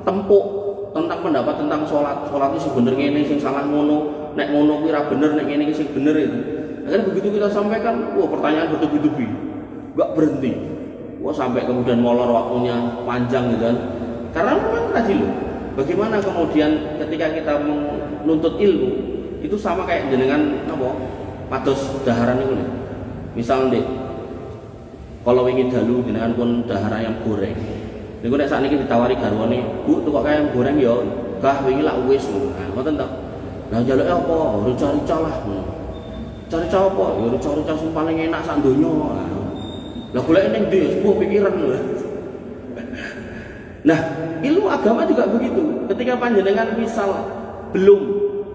S1: tempuk tentang pendapat tentang sholat. Sholat itu sing bener ngene, sing salah ngono. Nek ngono kuwi ra bener, nek ngene iki sing bener itu. Akhirnya begitu kita sampaikan, wah pertanyaan bertubi-tubi. Enggak berhenti. Wah sampai kemudian molor waktunya panjang gitu kan. Karena memang tadi loh, bagaimana kemudian ketika kita menuntut ilmu itu sama kayak jenengan apa? Pados daharan itu nih. Misal nih, kalau ingin dalu jenengan pun dahar ayam goreng. Niku nek sakniki ditawari garwane, "Bu, tukok ayam goreng ya." "Gah, wingi lak wis." Nah, ngoten ta. Lah njaluke apa? Rica-rica lah. Cari-cari apa? Ya rica-rica sing paling enak sak donya. Lah golek ning ndi? Sebuah pikiran lho. Nah, ilmu agama juga begitu. Ketika panjenengan misal belum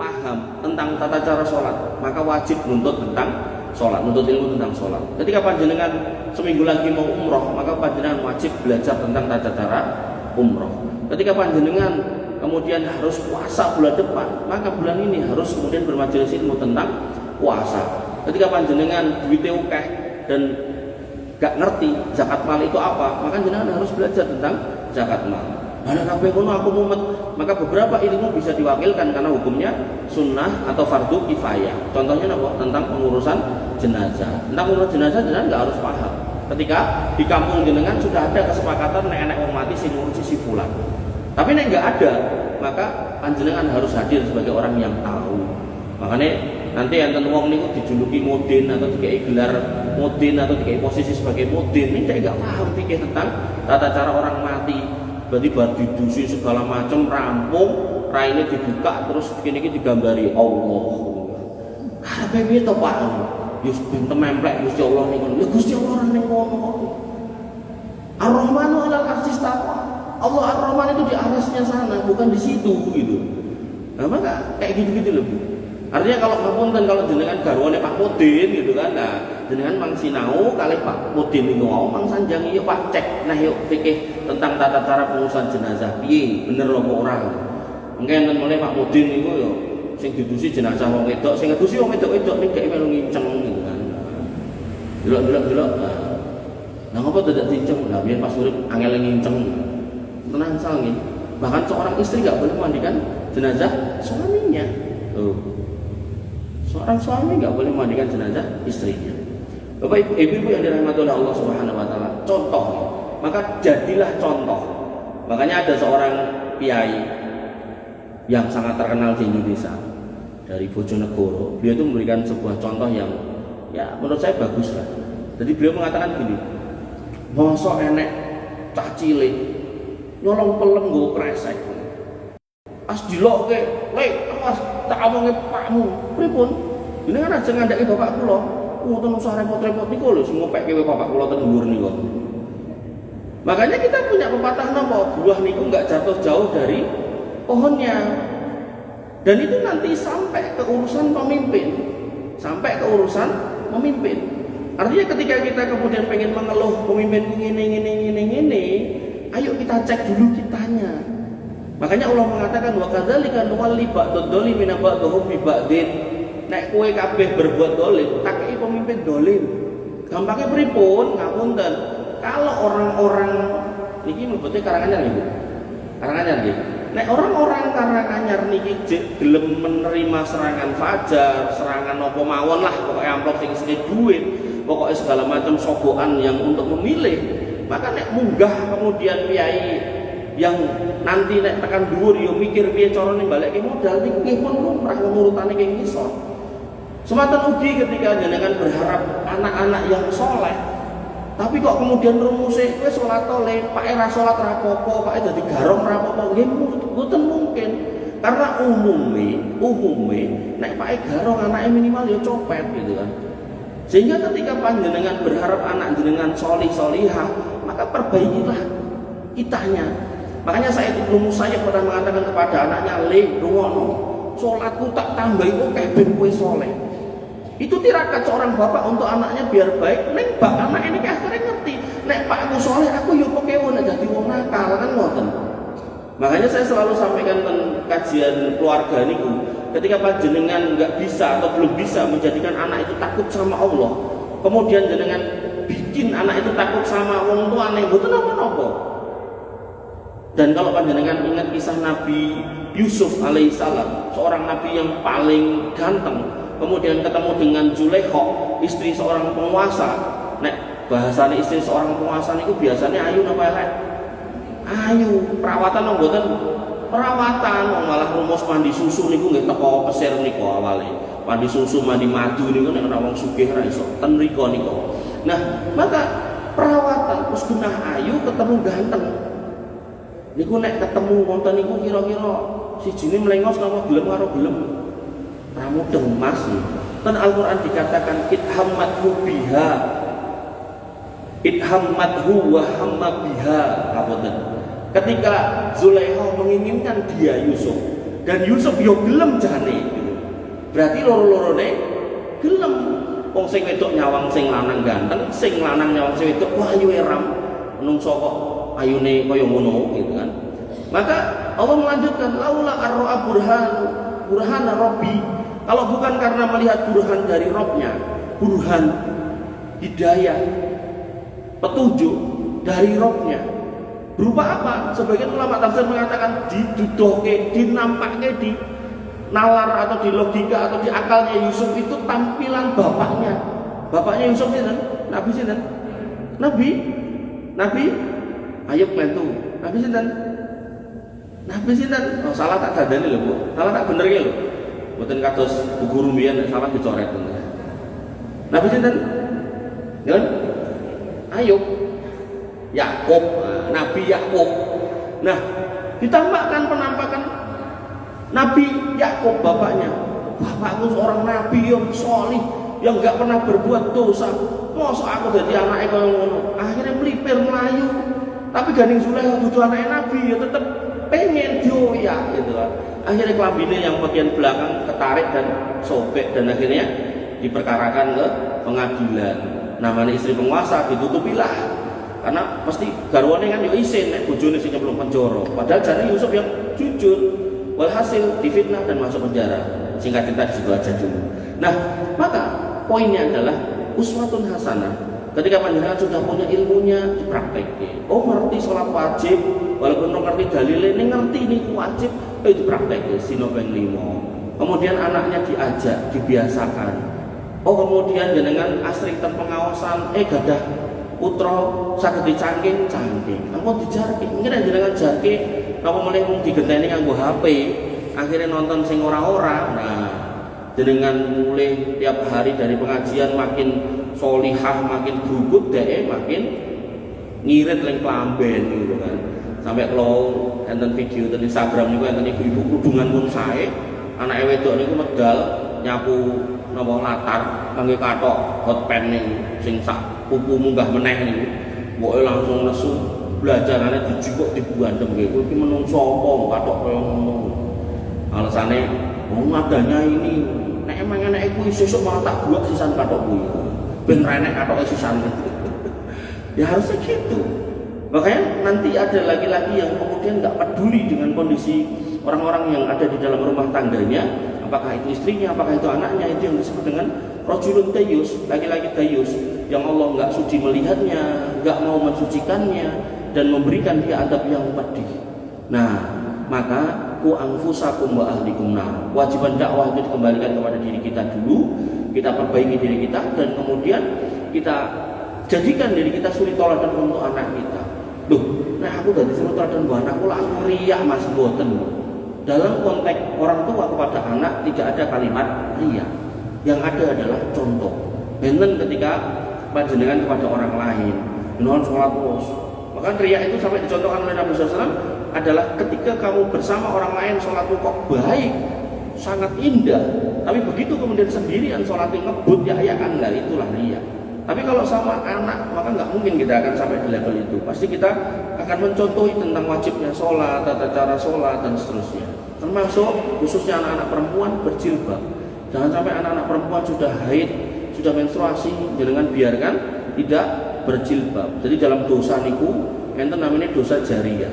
S1: paham tentang tata cara sholat, maka wajib nuntut tentang sholat, nuntut ilmu tentang sholat. Ketika panjenengan seminggu lagi mau umroh, maka panjenengan wajib belajar tentang tata cara umroh. Ketika panjenengan kemudian harus puasa bulan depan, maka bulan ini harus kemudian bermajelis ilmu tentang puasa. Ketika panjenengan duitnya akeh dan gak ngerti zakat mal itu apa, maka jenengan harus belajar tentang zakat mal. Mana kabeh ngono aku mumet, maka beberapa ilmu bisa diwakilkan karena hukumnya sunnah atau fardu kifayah. Contohnya apa? Tentang pengurusan jenazah. Tentang pengurusan jenazah jenengan nggak harus paham. Ketika di kampung jenengan sudah ada kesepakatan nek wong mati sing ngurusi si fulan. Tapi nek nggak ada, maka panjenengan harus hadir sebagai orang yang tahu. Makanya nanti enten wong niku dijuluki mudin atau dikai gelar mudin atau dikai posisi sebagai mudin, ini dia nggak paham pikir tentang tata cara orang mati. Berarti bar didusi segala macam rampung, raine dibuka terus kene iki digambari Allah. Karepe piye to Pak? Yus ben templek Gusti Allah niku. Ya Gusti Allah ora ning kono. Ar-Rahmanu 'alal 'arsy istawa. Allah Ar-Rahman itu di arasnya sana, bukan di situ gitu. Nah, maka kayak gitu-gitu loh, Bu. Artinya kalau ngapunten kalau jenengan garwane Pak Mudin gitu kan. Nah, jenengan mang sinau kali Pak Mudin niku mau mang sanjangi ya Pak cek nah yuk fikih tentang tata cara pengurusan jenazah piye bener lho apa ora. Mungkin enten mulai Pak Mudin niku yo sing didusi jenazah wong wedok, sing ngedusi wong wedok-wedok ning gak melu nginceng gitu kan. Delok. Nah, ngapa dadak dinceng? Lah biyen pas urip angel nginceng. Tenang sange. Bahkan seorang istri enggak boleh memandikan jenazah suaminya. Seorang suami nggak boleh memandikan jenazah istrinya. Bapak ibu yang dirahmati oleh Allah Subhanahu Wa Taala, contoh, maka jadilah contoh. Makanya ada seorang kiai yang sangat terkenal di Indonesia dari Bojonegoro. Beliau itu memberikan sebuah contoh yang ya menurut saya bagus lah. Jadi beliau mengatakan gini, mosok enek cah cilik nyolong pelem nggo kresek. As dilokke, "Lek, awas tak omonge pakmu." Pripun? Jenengan aja ngandhaki bapak kula. Ngoten usah repot-repot niku lho sing ngopekke bapak kula ten dhuwur niku. Makanya kita punya pepatah napa? Buah niku enggak jatuh jauh dari pohonnya. Dan itu nanti sampai ke urusan pemimpin. Sampai ke urusan pemimpin. Artinya ketika kita kemudian pengen mengeluh pemimpin ngene, ayo kita cek dulu kitanya. Makanya Allah mengatakan wa kadzalika nuwalli ba'dadh dhalimina ba'dahum bi ba'din. Nek kowe kabeh berbuat dolim, tak kei pemimpin dolim. Gampangnya pripun? Ngapunten. Kalau orang-orang niki mlebete Karanganyar nggih. Karanganyar nggih. Nek orang-orang Karanganyar niki gelem menerima serangan fajar, serangan apa mawon lah, pokoknya amplop sing isine duit, pokoknya segala macam sogokan yang untuk memilih, maka nek munggah kemudian kiai yang nanti nek tekan dhuwur yo mikir piye carane balekke modal niku nggih pun lumrah urutane keng ngisor. Sematan ugi ketika jenengan berharap anak-anak yang soleh, tapi kok kemudian rumusnya kowe salat tole, Pak ra salat ra apa-apa, Pak dadi garong ra apa-apa, nggih mboten mungkin. Karena umumnya nek Pak garong anaknya minimal ya copet gitu kan. Sehingga ketika panjenengan berharap anak jenengan solihah, maka perbaikilah kitanya. Makanya saya Ibnu Musayyib pernah mengatakan kepada anaknya, rungono, sholatku tak tambahi oke ben kowe soleh. Itu tirakat seorang bapak untuk anaknya biar baik. Nek bak anak ini akhirnya ngerti, nek Pak aku soleh, aku yo pokewo nek jadi wong nakal kan ngoten. Makanya saya selalu sampaikan kajian keluarga niku, ketika panjenengan nggak bisa atau belum bisa menjadikan anak itu takut sama Allah, kemudian jenengan bikin anak itu takut sama wong tuane, mboten napa-napa. Dan kalau panjenengan ingat kisah Nabi Yusuf alaihissalam, seorang nabi yang paling ganteng, kemudian ketemu dengan Zulaikha, istri seorang penguasa. Nek bahasane istri seorang penguasa niku biasanya ayu napa elek? Ayu, perawatan mboten perawatan, malah rumus mandi susu niku nggih teko pesir niku awale. Mandi susu, mandi madu niku nek ana wong sugih ra iso ten riko niku. Nah, maka perawatan terus genah ayu ketemu ganteng. Niku nek ketemu wonten niku kira-kira sijine mlengos napa gelem karo gelem. Pramudeng Mas. Ten Al-Qur'an dikatakan idhammathu biha. Idhammathu wa hamma biha. Ngapunten. Ketika Zulaikha menginginkan dia Yusuf dan Yusuf yo gelem jane. Berarti loro-lorone gelem. Wong sing wedok nyawang sing lanang ganteng, sing lanang nyawang sing wedok wah ayu eram. Menungso kok ayune kaya ngono gitu kan. Maka Allah melanjutkan laula arra'a burhan rabbi. Kalau bukan karena melihat burhan dari Rabbnya, burhan hidayah, petunjuk dari Rabbnya. Berupa apa? Sebagian ulama tafsir mengatakan didudohke, dinampaknya di nalar atau di logika atau di akalnya Yusuf itu tampilan bapaknya. Bapaknya Yusuf sinten? Nabi sinten? Nabi Ayub mentu. Nabi sinten? Oh salah tak dadani lho, Bu. Salah tak bener ki lho. Mboten kados Bu Guru mbiyen salah dicoret. Nabi sinten? Ya. Ayub. Yakub, Nabi Yakub. Nah, ditambahkan penampakan Nabi Yakub bapaknya. Bapakku seorang nabi yang solih, yang enggak pernah berbuat dosa. Mosok aku jadi anaknya kaya ngono. Akhirnya melipir melayu. Tapi gandeng Zulaikha dudu anaknya nabi ya tetep pengen dioyak gitu kan. Akhirnya kelambine yang bagian belakang ketarik dan sobek dan akhirnya diperkarakan ke pengadilan. Namanya istri penguasa ditutupilah. Karena pasti garwane kan yo isin nek bojone sing nyemplung penjara. Padahal jane Yusuf yang jujur. Walhasil difitnah dan masuk penjara. Singkat cerita di situ aja dulu. Nah, maka poinnya adalah uswatun hasanah. Ketika panjenengan sudah punya ilmunya dipraktekke. Oh ngerti sholat wajib, walaupun ngerti dalile ini ngerti ini wajib, dipraktekke sino ping 5. Kemudian anaknya diajak, dibiasakan. Oh kemudian jenengan asring ten pengawasan, gadah putra saged dicangking. Ampun dijarke. Mungkin jenengan jarke napa meneh mung digenteni nganggo HP, akhirnya nonton sing ora-ora. Nah, jenengan mulai tiap hari dari pengajian makin solihah, makin brugut deh, makin ngirit ning klamben gitu kan. Sampai kalau enten video di Instagram niku enten ibu-ibu kudungan pun sae, anake wedok niku medal nyapu napa latar kangge kathok hot pen ning sing sak pupu munggah meneh niku. Pokoke langsung nesu belajarane dijikok dibuandem nggih. Kowe iki menungso apa kathok kaya ngono. Alasane wong adanya ini nek emang anake kuwi sesuk malah tak buak sisan kathok kuwi. Ben renek kathoke sisan. Ya harusnya gitu. Makanya nanti ada laki-laki yang kemudian nggak peduli dengan kondisi orang-orang yang ada di dalam rumah tangganya, apakah itu istrinya, apakah itu anaknya, itu yang disebut dengan rajulun dayus, laki-laki dayus yang Allah nggak suci melihatnya, nggak mau mensucikannya dan memberikan dia adab yang pedih. Nah, maka ku anfusakum wa ahlikum nar. Kewajiban dakwah itu dikembalikan kepada diri kita dulu, kita perbaiki diri kita dan kemudian kita jadikan diri kita suri toladan untuk anak kita. Loh, nah aku tadi suri toladan buat anakku lah aku riak Mas boten. Dalam konteks orang tua kepada anak tidak ada kalimat riak. Yang ada adalah contoh. Benten ketika panjenengan kepada orang lain, non sholat terus. Maka riak itu sampai dicontohkan oleh Nabi SAW. adalah ketika kamu bersama orang lain sholatmu kok baik, sangat indah, tapi begitu kemudian sendirian sholatnya ngebut ya-yakan, lah itulah riya. Tapi kalau sama anak, maka nggak mungkin kita akan sampai di level itu. Pasti kita akan mencontohi tentang wajibnya sholat, tata cara sholat, dan seterusnya. Termasuk khususnya anak-anak perempuan berjilbab. Jangan sampai anak-anak perempuan sudah haid, sudah menstruasi, jangan biarkan tidak berjilbab. Jadi dalam dosa niku, enten namanya dosa jariyah.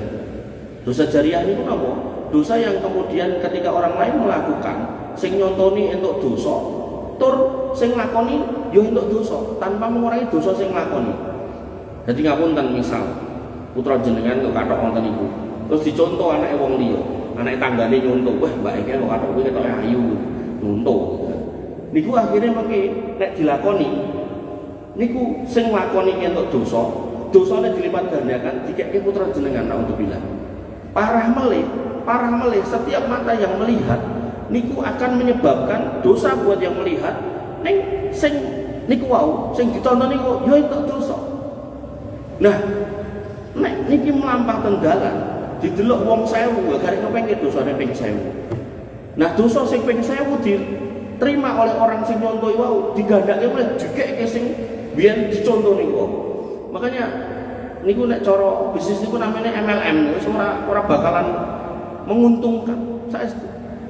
S1: Dosa jariyah niku apa? Dosa yang kemudian ketika orang lain melakukan, sing nyontoni entuk dosa, tur sing lakoni yo entuk dosa tanpa mengurangi dosa sing lakoni. Jadi ngapunten misal putra jenengan kok kathok wonten niku, terus dicontoh anake wong liya, anake tanggane nyontoh, wah mbak iki kok kathok kuwi ketoke ayu, nyontoh. Niku akhirnya mengki nek dilakoni niku sing lakoni entuk dosa, dosane dilipat gandakan dikeke putra jenengan naudzubillah. Parah melih setiap mata yang melihat niku akan menyebabkan dosa buat yang melihat, ning sing niku wau sing ditonton niku yo entuk dosa. Nah, nek niki mlampah tenggalan didelok wong 1000 gare kepengin dosane ping 1000. Nah, dosa sing ping 1000 diterima oleh orang sing nyontohi wau digandake meneh jekeke sing biyen dicontoh niku. Makanya niku nek cara bisnis niku namanya MLM, wis ora bakalan menguntungkan. Saya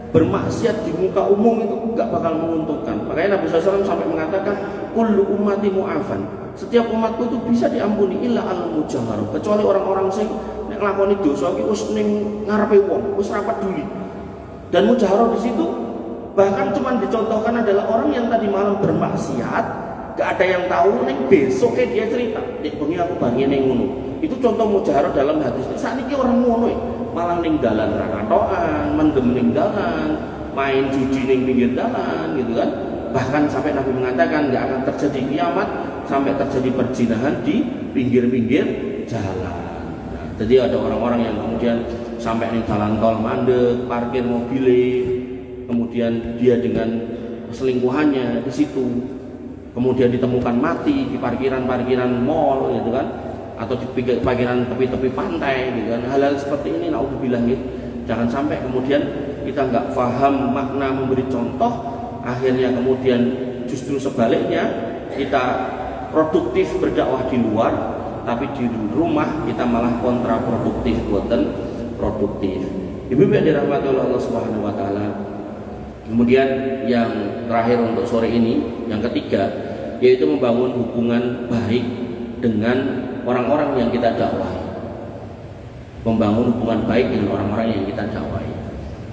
S1: bermaksiat di muka umum itu enggak bakal menguntungkan. Makanya Nabi SAW sampai mengatakan kullu ummati mu'afan. Setiap umatku itu bisa diampuni illa al-mujahhar, kecuali orang-orang sing nek nglakoni dosa iki wis ning ngarepe wong, wis ra peduli. Dan mujahhar di situ bahkan cuma dicontohkan adalah orang yang tadi malam bermaksiat, gak ada yang tahu, ning besoknya dia cerita, "Nek bengi aku bangi ning ngono." Itu contoh mujahhar dalam hadis. Sakniki orang ngono malah ning dalan ra katokan, mendem ning dalan, main judi ning pinggir dalan gitu kan. Bahkan sampai Nabi mengatakan nggak akan terjadi kiamat sampai terjadi perzinahan di pinggir-pinggir jalan. Nah, jadi ada orang-orang yang kemudian sampai ning dalan tol mandek, parkir mobilnya, kemudian dia dengan selingkuhannya di situ, kemudian ditemukan mati di parkiran-parkiran mall gitu kan, atau di parkiran tepi-tepi pantai gitu kan. Hal-hal seperti ini naudzubillah gitu. Jangan sampai kemudian kita nggak paham makna memberi contoh, akhirnya kemudian justru sebaliknya kita produktif berdakwah di luar, tapi di rumah kita malah kontraproduktif, buatan produktif. Ibu-ibu yang dirahmati oleh Allah Subhanahu wa taala. Kemudian yang terakhir untuk sore ini, yang ketiga, yaitu membangun hubungan baik dengan orang-orang yang kita dakwahi. Membangun hubungan baik dengan orang-orang yang kita dakwahi.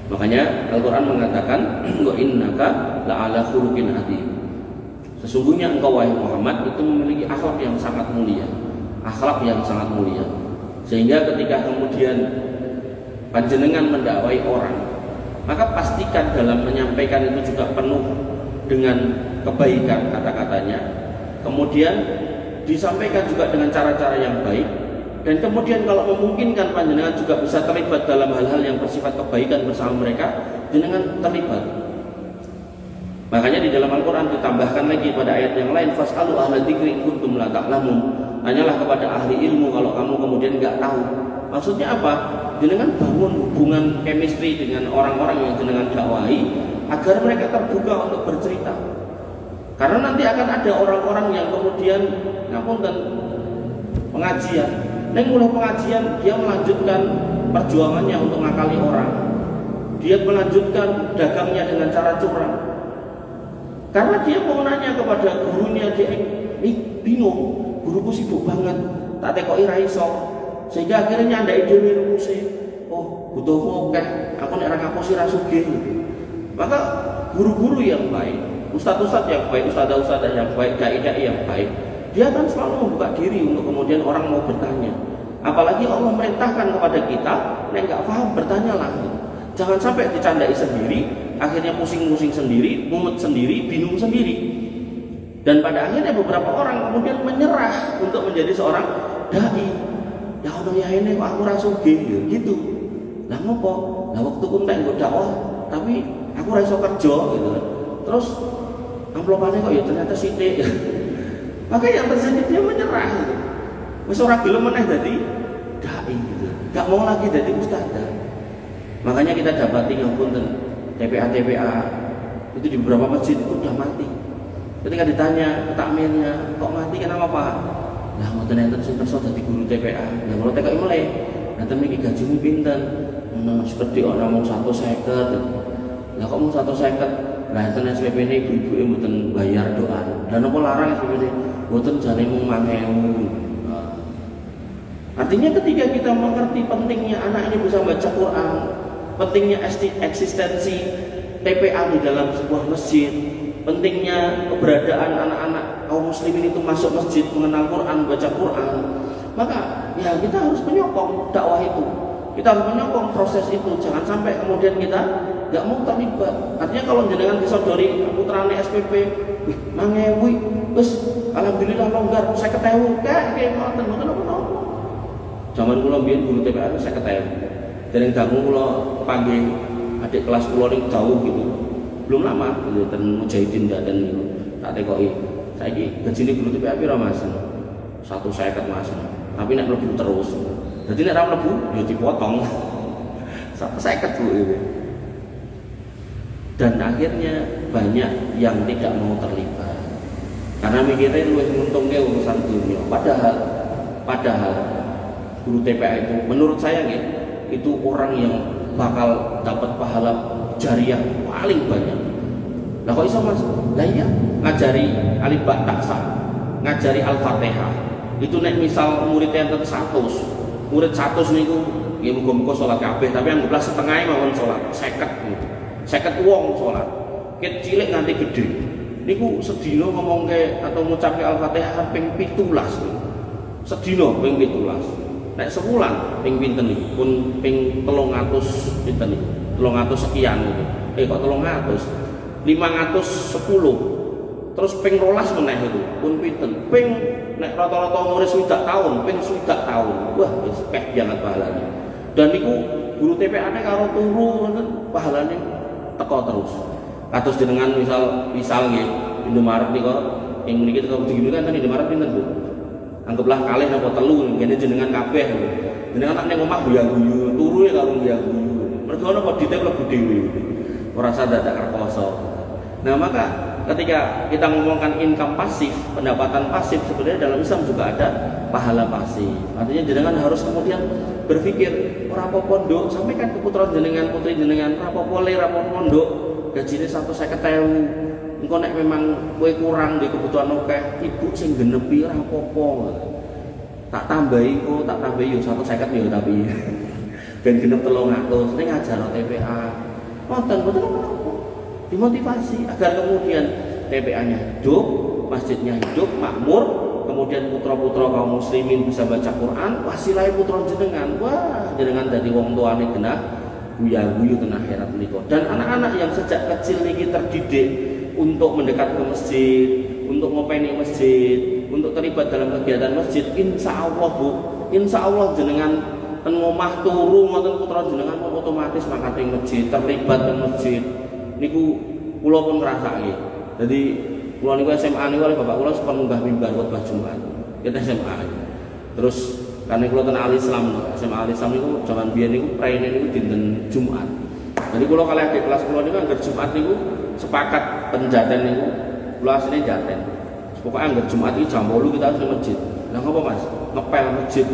S1: Makanya Al-Quran mengatakan, wa innaka la'ala khuluqin adzim. Sesungguhnya engkau wahai Muhammad itu memiliki akhlak yang sangat mulia. Akhlak yang sangat mulia. Sehingga ketika kemudian panjenengan mendakwai orang, maka pastikan dalam menyampaikan itu juga penuh dengan kebaikan kata-katanya. Kemudian disampaikan juga dengan cara-cara yang baik. Dan kemudian kalau memungkinkan panjenengan juga bisa terlibat dalam hal-hal yang bersifat kebaikan bersama mereka, jenengan terlibat. Makanya di dalam Al-Quran ditambahkan lagi pada ayat yang lain, fas'alu ahla dzikri in kuntum la ta'lamun. Tanyalah kepada ahli ilmu kalau kamu kemudian nggak tahu. Maksudnya apa? Jenengan bangun hubungan chemistry dengan orang-orang yang jenengan dakwahi agar mereka terbuka untuk bercerita. Karena nanti akan ada orang-orang yang kemudian ngapunten pengajian. Neng mulai pengajian dia melanjutkan perjuangannya untuk ngakali orang. Dia melanjutkan dagangnya dengan cara curang. Karena dia mau nanya kepada gurunya, dia bingung, guruku sibuk banget, tak tekoki ra iso. Sehingga akhirnya nyandai dhewe rumuse. Oh, butuhmu akeh, aku nek ra ngapusi ra sugih. Maka guru-guru yang baik, ustadz-ustadz yang baik, ustadzah-ustadzah yang baik, dai-dai yang baik, dia akan selalu membuka diri untuk kemudian orang mau bertanya. Apalagi Allah merintahkan kepada kita, nek nggak paham bertanyalah. Jangan sampai dicandai sendiri, akhirnya pusing-pusing sendiri, mumet sendiri, bingung sendiri. Dan pada akhirnya beberapa orang kemudian menyerah untuk menjadi seorang dai. Ya Allah ya ini kok aku ra sugih gitu. Lah ngopo? Lah waktu ku entek nggo dakwah, tapi aku ra iso kerja gitu. Terus amplopane kok ya ternyata sithik. Maka yang terjadi dia menyerah gitu. Wis ora gelem meneh dadi dai gitu. gak mau lagi jadi ustadzah. Makanya kita dapati ngapunten TPA itu di beberapa masjid itu udah mati. Ketika ditanya takmirnya, kok mati kenapa Pak? Lah ngoten enten sing kersa dadi guru TPA. Lah kalau TKI mulai, nanten iki gajimu pinten? Nah, sekedhik ana mung 150. Lah kok mung 150? Lah enten SPP ini ibu-ibu mboten bayar doa. Lah napa larang SPP ini? Mboten jane mung 1000. Artinya ketika kita mengerti pentingnya anak ini bisa baca Quran, pentingnya eksistensi TPA di dalam sebuah masjid, pentingnya keberadaan anak-anak kaum muslimin itu masuk masjid, mengenal Quran, baca Quran, maka ya kita harus menyokong dakwah itu, kita harus menyokong proses itu. Jangan sampai kemudian kita nggak mau terlibat. Artinya kalau jenengan disodori putrane SPP, mangewi, terus alhamdulillah longgar, saya ketemu kayak ngoten apa. Zaman kula mbiyen guru TPA itu saya ketemu. Dereng dangu kula panggil adik kelas kula ning jauh gitu. Belum lama ten Mujahidin Daden niku. Tak tekoki. Saiki gajine guru TPA pira Mas? 150 Mas. Tapi nek mlebu terus. Dadi nek ora mlebu ya dipotong. 150 Bu itu. Dan akhirnya banyak yang tidak mau terlibat. Karena mikirnya luwih nguntungke urusan dunia. Padahal guru TPA itu menurut saya itu orang yang bakal dapat pahala jariah paling banyak. Lah kok iso Mas? Lah iya, ngajari alif ba ta sa, ngajari Al-Fatihah. Itu nek misal muridnya enten 100, murid 100 niku nggih muga-muga salat kabeh, tapi anggaplah setengah mawon salat, 50 gitu. 50 wong salat. Ket cilik nganti gede. Niku sedina ngomongke atau ngucapke Al-Fatihah ping 17 niku. Sedina ping 17. Nek sebulan ping pinten iki pun ping 300 pinten iki 300 sekian gitu. Kok 300 510 terus ping 12 meneh itu pun pinten ping nek rata-rata umure swidak tahun ping swidak tahun. Wah wis akeh banget pahalane. Dan niku guru TPA nek karo turu ngoten pahalane teko terus. Kados jenengan misal nggih Indomaret niku ing mriki teko begini kan Indomaret pinten Bu? Anggaplah kalih napa telu ngene jenengan kabeh. Jenengan tak ning omah guyu-guyu, turu ya karo guyu-guyu. Mergo ana kok dite mlebu dhewe. Ora sadar dadak rekoso. Nah, maka ketika kita ngomongkan income pasif, pendapatan pasif, sebenarnya dalam Islam juga ada pahala pasif. Artinya jenengan harus kemudian berpikir, ora apa-apa nduk, sampaikan ke putra jenengan, putri jenengan, ora apa-apa le, ora apa-apa nduk, gajine 150.000. Engko nek memang kowe kurang di kebutuhan akeh, ibu sing genepi ora apa-apa. Tak tambahi kok, tak tambahi yo 150 yo tapi. Ben genep 300 ning ngajar TPA. Wonten mboten apa-apa. Dimotivasi agar kemudian TPA-nya hidup, masjidnya hidup, makmur, kemudian putra-putra kaum muslimin bisa baca Quran, wasilah putra jenengan. Wah, jenengan dadi wong tuane genah guyu-guyu ten akhirat menika. Dan anak-anak yang sejak kecil niki terdidik untuk mendekat ke masjid, untuk ngopeni masjid, untuk terlibat dalam kegiatan masjid, insya Allah Bu, insya Allah jenengan ten ngomah turu ngoten putra jenengan otomatis mangkat ing masjid, terlibat ing masjid. Niku kula pun ngrasake. Jadi kula niku SMA niku oleh bapak kula sempat munggah mimbar khotbah Jumat. Kita SMA. Terus karena kula ten Al Islam, SMA Al Islam niku zaman biyen niku praene niku dinten Jumat. Jadi kula kalih adik kelas kula niku angger Jumat niku sepakat penjaten niku kula asline jaten. Pokoke angger Jumat iki jam 8 kita harus ke masjid. Lah ngopo Mas? Ngepel masjid.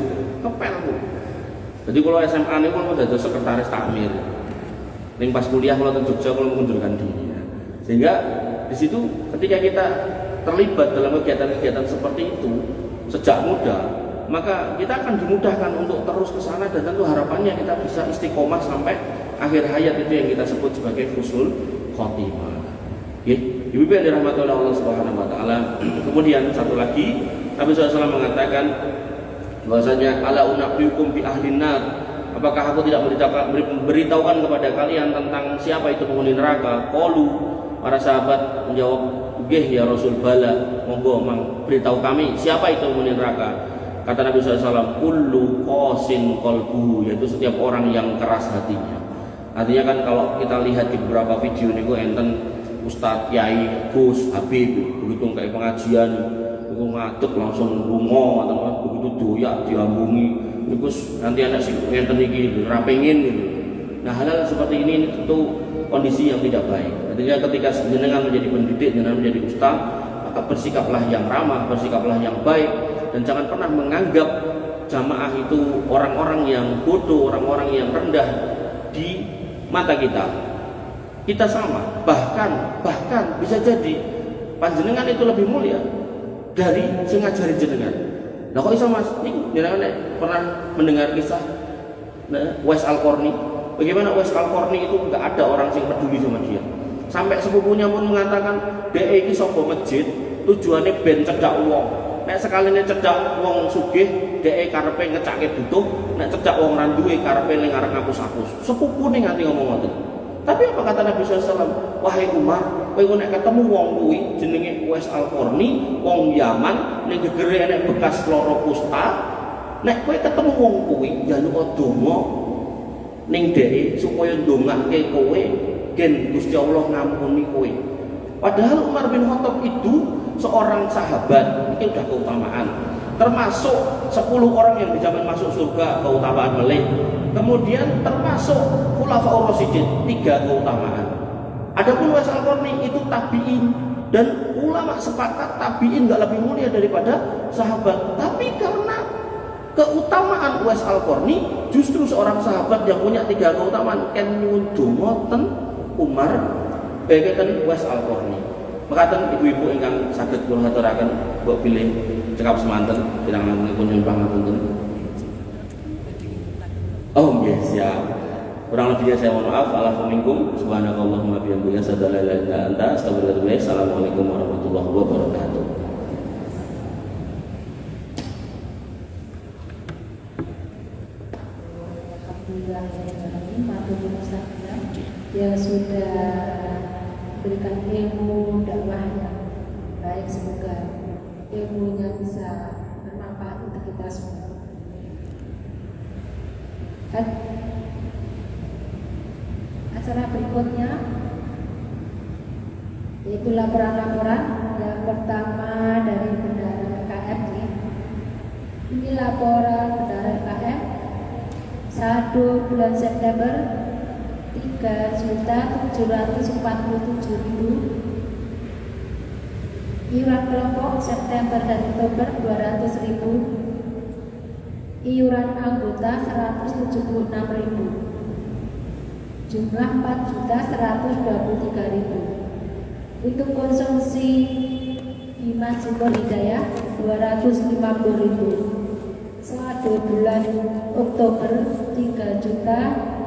S1: Ngepel Bu. Jadi kula SMA niku kula dados sekretaris takmir. Ning pas kuliah kula teng Jogja kula mengundurkan diri. Sehingga di situ ketika kita terlibat dalam kegiatan-kegiatan seperti itu sejak muda, maka kita akan dimudahkan untuk terus ke sana dan tentu harapannya kita bisa istiqomah sampai akhir hayat itu yang kita sebut sebagai husnul khotimah. Ibu yang dirahmati oleh Allah Subhanahu wa taala. Kemudian satu lagi Nabi SAW mengatakan bahwasanya ala unabbiukum bi ahlin nar. Apakah aku tidak memberitahukan kepada kalian tentang siapa itu penghuni neraka? Qalu, para sahabat menjawab, "Nggih ya Rasul, bala, monggo mang beritahu kami siapa itu penghuni neraka." Kata Nabi SAW, "Kullu qasin qalbuhu," yaitu setiap orang yang keras hatinya. Artinya kan kalau kita lihat di beberapa video niku enten Ustadz, Kiai, Gus, Habib, begitu kayak pengajian, iku ngadeg langsung lunga ngoten kan, begitu doyak diambungi niku nanti anak sing ngenten iki ora pengin gitu. Nah, hal-hal seperti ini tentu kondisi yang tidak baik. Artinya ketika jenengan menjadi pendidik, jenengan menjadi ustaz, maka bersikaplah yang ramah, bersikaplah yang baik, dan jangan pernah menganggap jamaah itu orang-orang yang bodoh, orang-orang yang rendah di mata kita. Kita sama, bahkan bisa jadi panjenengan itu lebih mulia dari sing ngajari jenengan. Lah kok iso Mas? Niku jenengan pernah mendengar kisah Uwais Al-Qarni? Bagaimana Uwais Al-Qarni itu enggak ada orang yang peduli sama dia. Sampai sepupunya pun mengatakan, "Dek iki sapa masjid, tujuannya ben cedak wong. Nek sekaline cedak wong sugih, dek karepe ngecake butuh, nek cedak wong ra duwe karepe ning arep ngapus-apus." Sepupune nganti ngomong ngoten. Tapi apa kata Nabi SAW? Wahai Umar, kowe nek ketemu wong kuwi jenenge Uwais Al-Qarni, wong Yaman, ning gegere enek bekas loro kusta, nek kowe ketemu wong kuwi njaluk donga ning dhek supaya ndongake kowe gen Gusti Allah ngampuni kowe. Padahal Umar bin Khattab itu seorang sahabat, ini udah keutamaan. Termasuk 10 orang yang dijamin masuk surga, keutamaan melih. Kemudian termasuk Khulafaur Rasyidin, 3 keutamaan. Adapun Uwais Al-Qarni itu tabi'in, dan ulama sepakat tabi'in enggak lebih mulia daripada sahabat. Tapi karena keutamaan Uwais Al-Qarni, justru seorang sahabat yang punya 3 keutamaan kan nyuwun donga ten Umar bagaikan Uwais Al-Qarni. Mekaten ibu-ibu ingkang saged kula aturaken mbok pilih cekap semanten kirang langkung nyuwun pangapunten. Oh nggih, siap. Kurang lebihnya saya mohon maaf. Alhamdulillah. Subhanakallahumma bihamdika asyhadu an la ilaha illa anta astaghfiruka wa atubu ilaik. Assalamualaikum warahmatullahi wabarakatuh.
S2: Alhamdulillah yang sudah berikan ilmu dakwah yang baik, semoga ilmunya bisa bermanfaat untuk kita semua. Acara berikutnya yaitu laporan-laporan. Yang pertama dari Bendahara KM. Ini laporan Bendahara KM 1 bulan September 3.747.000. Iuran kelompok September dan Oktober 200.000. Iuran anggota 176.000. Jumlah 4.123.000. Untuk konsumsi di Masjidul Hidayah 250.000. Selama 2 bulan Oktober 3.000.000